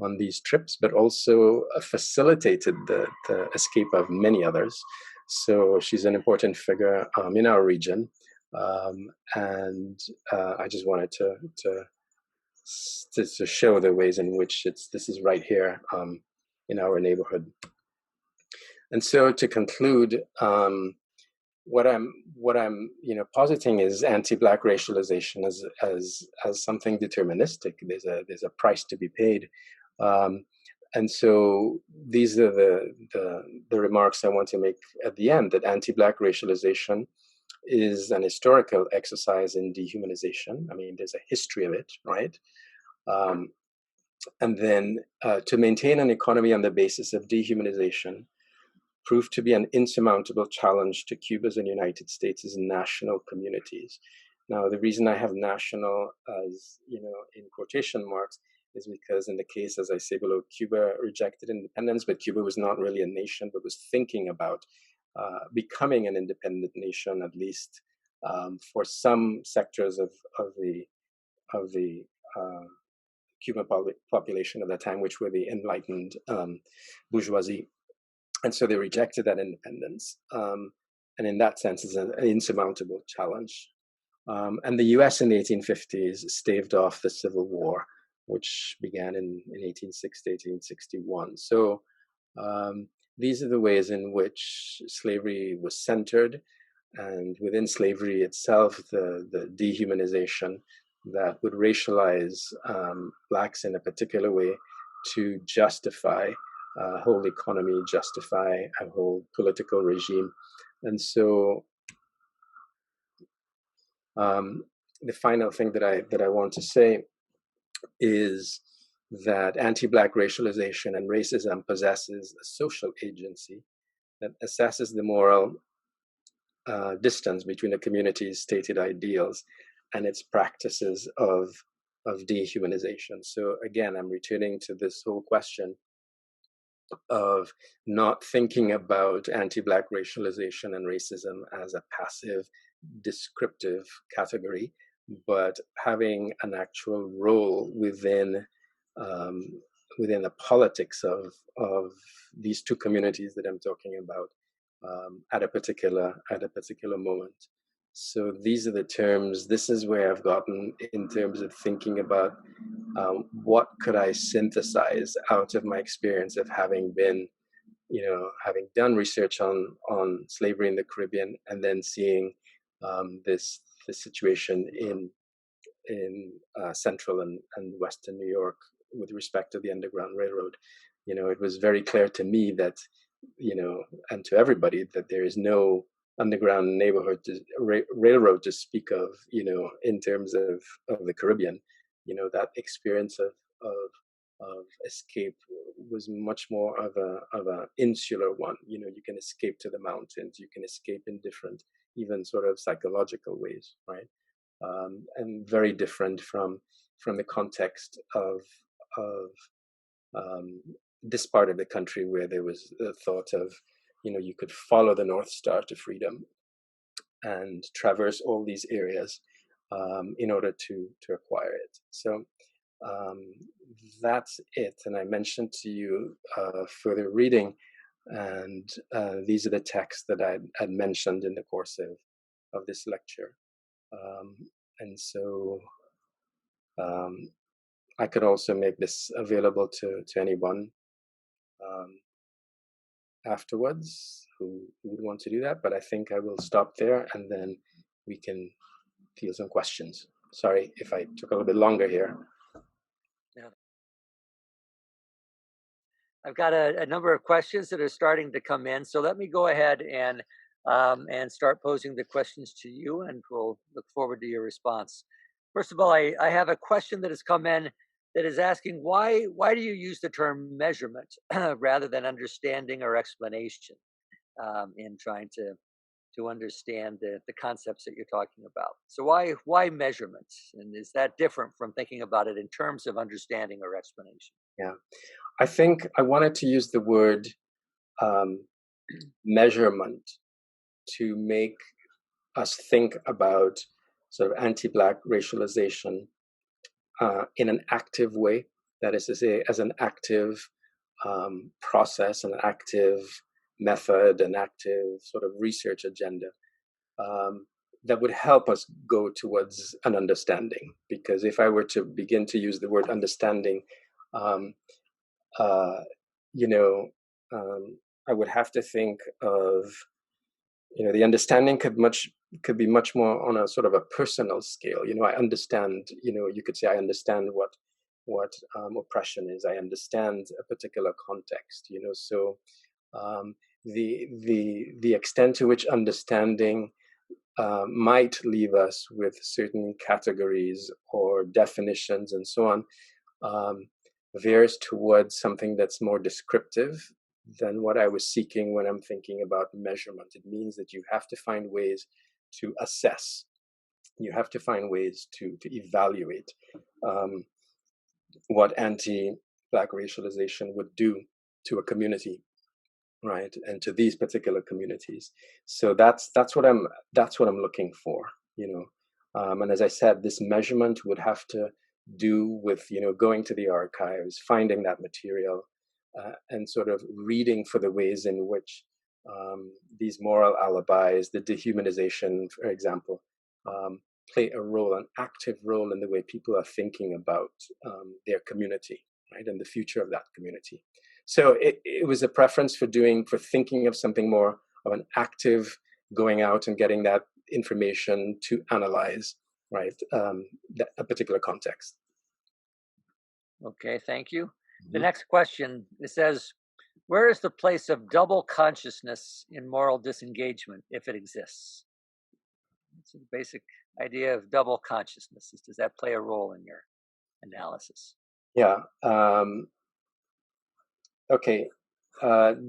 on these trips, but also facilitated the escape of many others. So she's an important figure in our region. And I just wanted to show the ways in which this is right here in our neighborhood. And so to conclude, what I'm positing is anti-Black racialization as something deterministic. There's a price to be paid, and so these are the remarks I want to make at the end. That anti-Black racialization is an historical exercise in dehumanization. I mean, there's a history of it, right? And then to maintain an economy on the basis of dehumanization proved to be an insurmountable challenge to Cuba's and United States' national communities. Now, the reason I have national as, in quotation marks, is because in the case, as I say below, Cuba rejected independence, but Cuba was not really a nation, but was thinking about becoming an independent nation, at least for some sectors of the Cuban population of that time, which were the enlightened bourgeoisie. And so they rejected that independence. And in that sense, it's an insurmountable challenge. And the US in the 1850s staved off the Civil War, which began in 1860, 1861. So these are the ways in which slavery was centered. And within slavery itself, the dehumanization that would racialize Blacks in a particular way to justify a whole economy, justify a whole political regime. And so the final thing that I want to say is that anti-Black racialization and racism possesses a social agency that assesses the moral distance between a community's stated ideals and its practices of dehumanization. So again, I'm returning to this whole question of not thinking about anti-Black racialization and racism as a passive, descriptive category, but having an actual role within within the politics of these two communities that I'm talking about at a particular moment. So these are the terms. This is where I've gotten in terms of thinking about what could I synthesize out of my experience of having been, having done research on slavery in the Caribbean, and then seeing this situation in central and western New York with respect to the Underground Railroad. It was very clear to me that, and to everybody, that there is no underground railroad to speak of, in terms of the Caribbean. That experience of escape was much more of a insular one. You can escape to the mountains, you can escape in different, even sort of psychological ways, right? And very different from the context of this part of the country, where there was the thought of, you could follow the North Star to freedom and traverse all these areas in order to acquire it. So that's it. And I mentioned to you further reading, and these are the texts that I had mentioned in the course of this lecture. And so I could also make this available to anyone afterwards who would want to do that, but I think I will stop there, and then we can field some questions. Sorry if I took a little bit longer here. Yeah. I've got a number of questions that are starting to come in, so let me go ahead and start posing the questions to you, and we'll look forward to your response. First of all, I have a question that has come in that is asking, why do you use the term measurement rather than understanding or explanation in trying to understand the concepts that you're talking about? So why measurement? And is that different from thinking about it in terms of understanding or explanation? Yeah, I think I wanted to use the word measurement to make us think about sort of anti-Black racialization in an active way. That is to say, as an active process, an active method, an active sort of research agenda that would help us go towards an understanding. Because if I were to begin to use the word understanding, I would have to think of, the understanding could be much more on a sort of a personal scale. I understand, you could say I understand what oppression is. I understand a particular context, so the extent to which understanding might leave us with certain categories or definitions and so on, veers towards something that's more descriptive than what I was seeking when I'm thinking about measurement. It means that you have to find ways to assess. You have to find ways to evaluate what anti-Black racialization would do to a community, right, and to these particular communities. So that's what I'm looking for, and as I said, this measurement would have to do with going to the archives, finding that material, and sort of reading for the ways in which these moral alibis, the dehumanization, for example, play a role, an active role in the way people are thinking about their community, right, and the future of that community. So it was a preference for thinking of something more of an active going out and getting that information to analyze, right, a particular context. Okay, thank you. The next question, it says, where is the place of double consciousness in moral disengagement, if it exists? It's a basic idea of double consciousness? Does that play a role in your analysis? Yeah. Okay.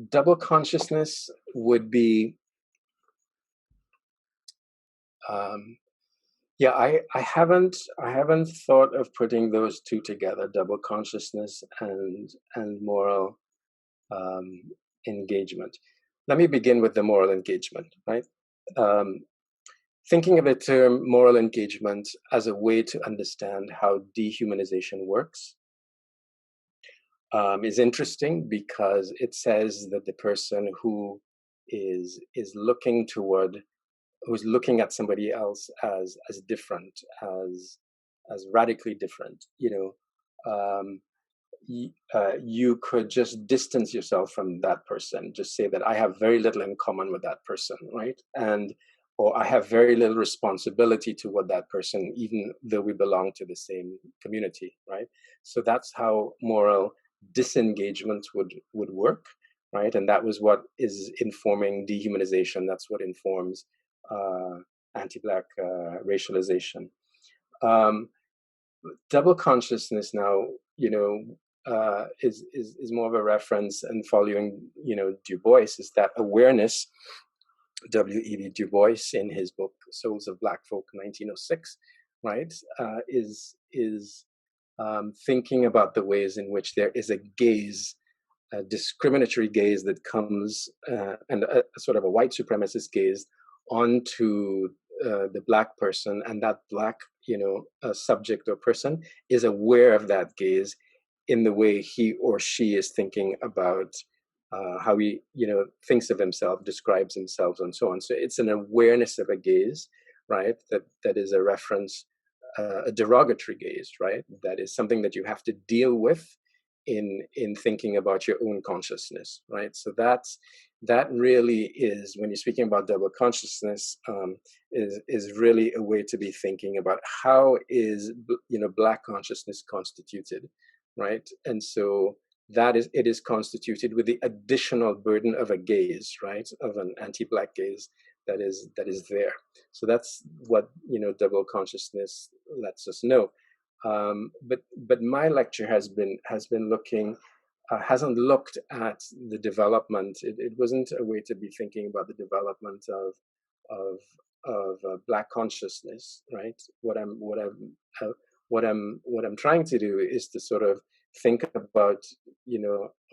Double consciousness would be, yeah, I haven't thought of putting those two together, double consciousness and moral engagement. Let me begin with the moral engagement, right? Thinking of the term moral engagement as a way to understand how dehumanization works is interesting, because it says that the person who is looking toward, who's looking at somebody else as different, as radically different, you could just distance yourself from that person, just say that I have very little in common with that person, right? And or I have very little responsibility toward that person, even though we belong to the same community, right? So that's how moral disengagement would work, right? And that was what is informing dehumanization. That's what informs anti-Black racialization. Double consciousness now, is more of a reference, and following, Du Bois, is that awareness. W.E.B. Du Bois, in his book Souls of Black Folk, 1906, right, is thinking about the ways in which there is a gaze, a discriminatory gaze that comes, and a sort of a white supremacist gaze onto the Black person, and that Black, subject or person is aware of that gaze in the way he or she is thinking about how he, thinks of himself, describes himself, and so on. So it's an awareness of a gaze, right? That is a reference, a derogatory gaze, right? That is something that you have to deal with in thinking about your own consciousness, right? So that really is, when you're speaking about double consciousness, is really a way to be thinking about how is, Black consciousness constituted, right? And so it is constituted with the additional burden of a gaze, right, of an anti-Black gaze that is there. So that's what, double consciousness lets us know. But my lecture has been looking, hasn't looked at the development. It wasn't a way to be thinking about the development of Black consciousness, right? What I'm trying to do is to sort of think about,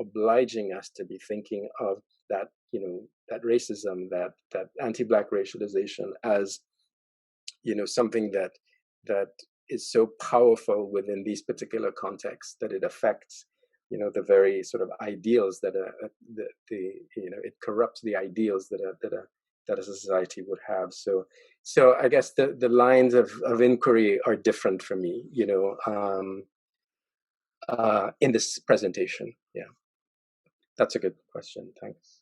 obliging us to be thinking of that, that racism, that anti-Black racialization as, something that is so powerful within these particular contexts that it affects, the very sort of ideals that it corrupts the ideals that a society would have. So I guess the lines of inquiry are different for me, in this presentation. Yeah, that's a good question. Thanks.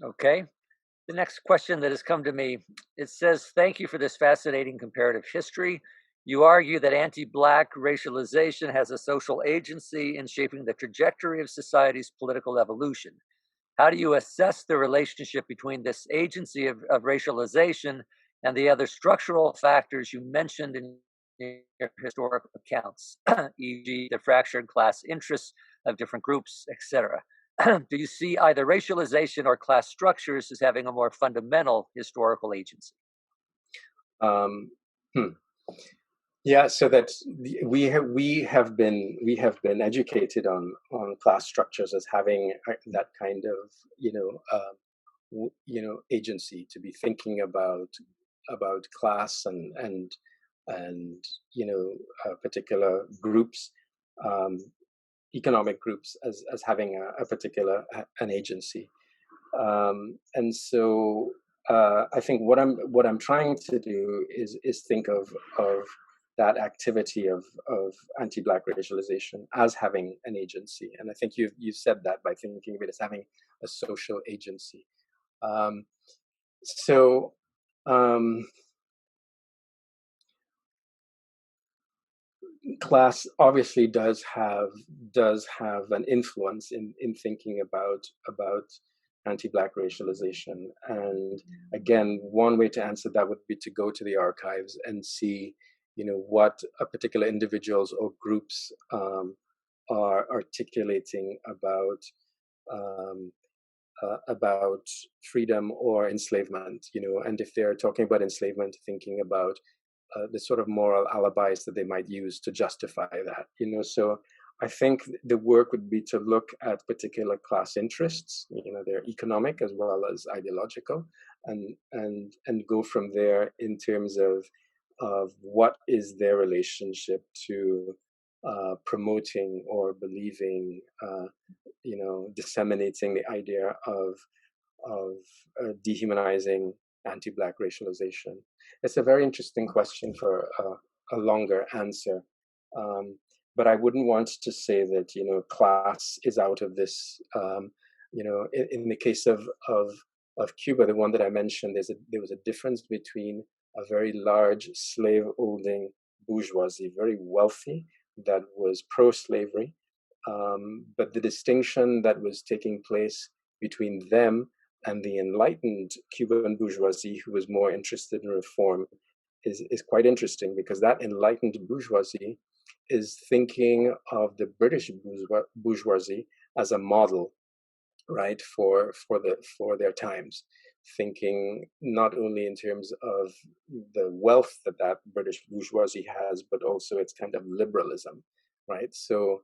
Okay. The next question that has come to me, it says, thank you for this fascinating comparative history. You argue that anti-Black racialization has a social agency in shaping the trajectory of society's political evolution. How do you assess the relationship between this agency of racialization and the other structural factors you mentioned in your historical accounts, e.g., the fractured class interests of different groups, etc.? Do you see either racialization or class structures as having a more fundamental historical agency? Yeah, so that we have been educated on class structures as having that kind of agency, to be thinking about class and particular groups, economic groups, as having a particular an agency, and so I think what I'm trying to do is think of that activity of anti-Black racialization as having an agency, and I think you said that by thinking of it as having a social agency. Class obviously does have an influence in thinking about anti-Black racialization. And again, one way to answer that would be to go to the archives and see, what particular individuals or groups are articulating um, about freedom or enslavement, and if they're talking about enslavement, thinking about the sort of moral alibis that they might use to justify that, So I think the work would be to look at particular class interests, they're economic as well as ideological, and go from there in terms of what is their relationship to promoting or believing, disseminating the idea of dehumanizing anti-Black racialization. It's a very interesting question for a longer answer, but I wouldn't want to say that class is out of this. In the case of Cuba, the one that I mentioned, there was a difference between a very large slave-holding bourgeoisie, very wealthy, that was pro-slavery, but the distinction that was taking place between them and the enlightened Cuban bourgeoisie, who was more interested in reform, is quite interesting, because that enlightened bourgeoisie is thinking of the British bourgeoisie as a model, right, for their times, thinking not only in terms of the wealth that British bourgeoisie has, but also its kind of liberalism, right? So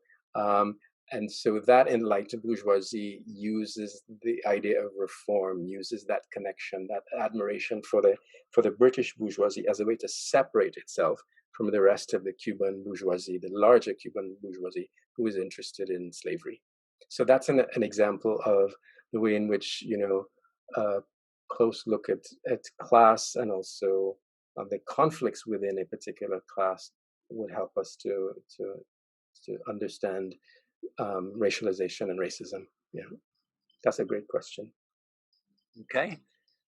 and so that enlightened bourgeoisie uses the idea of reform, uses that connection, that admiration for the British bourgeoisie as a way to separate itself from the rest of the Cuban bourgeoisie, the larger Cuban bourgeoisie, who is interested in slavery. So that's an example of the way in which, a close look at class, and also the conflicts within a particular class, would help us to understand racialization and racism. Yeah, that's a great question. Okay,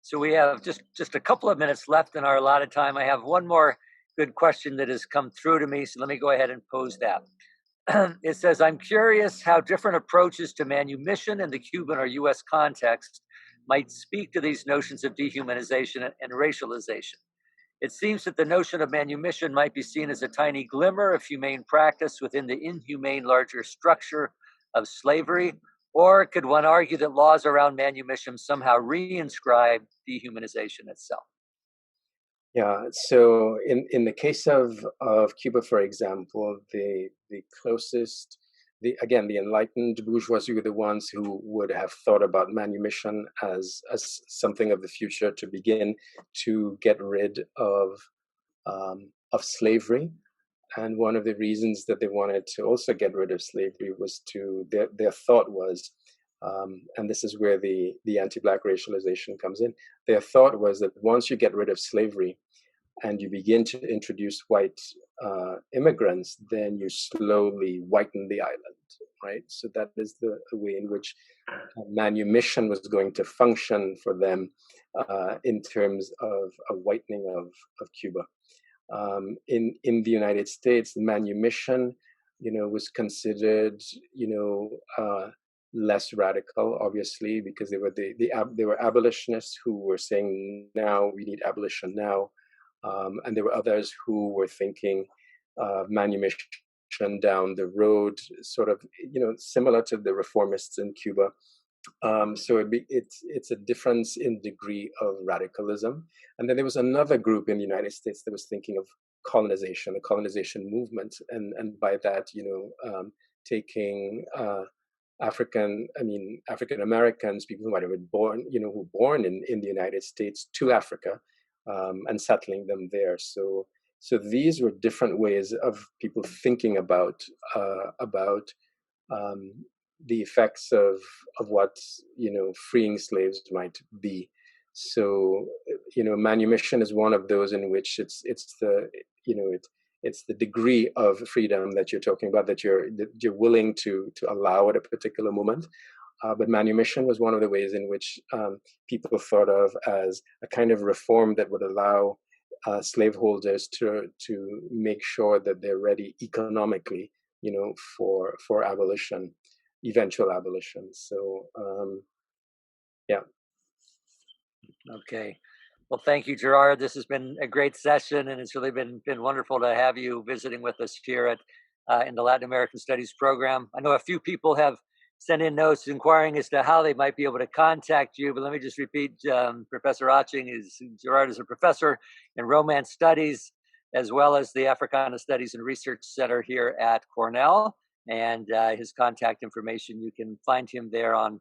so we have just a couple of minutes left in our allotted time. I have one more good question that has come through to me, so let me go ahead and pose that. It says, I'm curious how different approaches to manumission in the Cuban or US context might speak to these notions of dehumanization and racialization. It seems that the notion of manumission might be seen as a tiny glimmer of humane practice within the inhumane larger structure of slavery, or could one argue that laws around manumission somehow reinscribe dehumanization itself? Yeah, so in the case of Cuba, for example, the closest, the enlightened bourgeoisie were the ones who would have thought about manumission as something of the future, to begin to get rid of slavery. And one of the reasons that they wanted to also get rid of slavery was their thought was, and this is where the anti-Black racialization comes in. Their thought was that once you get rid of slavery and you begin to introduce white immigrants, then you slowly whiten the island, right? So that is the way in which manumission was going to function for them, in terms of a whitening of Cuba. In the United States, manumission, was considered, less radical, obviously, because they were abolitionists who were saying, now we need abolition now, and there were others who were thinking manumission down the road, sort of, similar to the reformists in Cuba. So it's a difference in degree of radicalism. And then there was another group in the United States that was thinking of colonization, the colonization movement, and by that, taking African Americans, people who might have been born, who were born in the United States, to Africa, and settling them there. So these were different ways of people thinking about the effects of what freeing slaves might be. So manumission is one of those in which it's the degree of freedom that you're talking about, that you're willing to allow at a particular moment. But manumission was one of the ways in which people thought of as a kind of reform that would allow slaveholders to make sure that they're ready economically, for abolition, eventual abolition. So Yeah. Okay. Well, thank you, Gerard. This has been a great session, and it's really been wonderful to have you visiting with us here at in the Latin American Studies program. I know a few people have sent in notes inquiring as to how they might be able to contact you, but let me just repeat: Professor Gerard is a professor in Romance Studies as well as the Africana Studies and Research Center here at Cornell, and his contact information, you can find him there on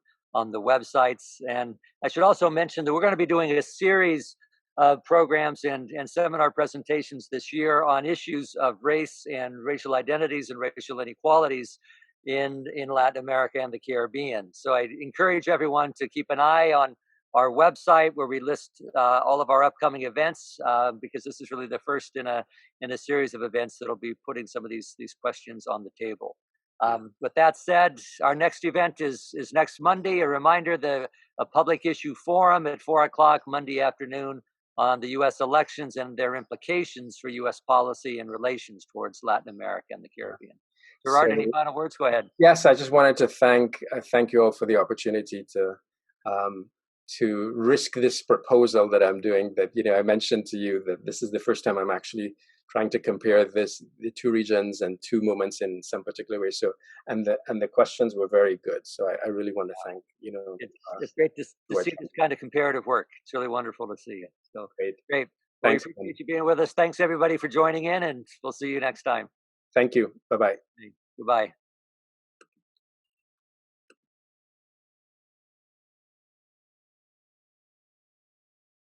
the websites. And I should also mention that we're going to be doing a series of programs and seminar presentations this year on issues of race and racial identities and racial inequalities in Latin America and the Caribbean. So I encourage everyone to keep an eye on our website where we list all of our upcoming events, because this is really the first in a series of events that'll be putting some of these questions on the table. With that said, our next event is next Monday. A reminder, a public issue forum at 4 o'clock Monday afternoon on the U.S. elections and their implications for U.S. policy and relations towards Latin America and the Caribbean. Gerard, any final words? Go ahead. Yes, I just wanted to thank you all for the opportunity to risk this proposal that I'm doing. That I mentioned to you that this is the first time I'm actually trying to compare the two regions and two moments in some particular way. So and the questions were very good. So I really want to thank It's great to see this kind of comparative work. It's really wonderful to see it. So great. Well, Thanks. We appreciate you being with us. Thanks everybody for joining in, and we'll see you next time. Thank you. Bye-bye. Goodbye.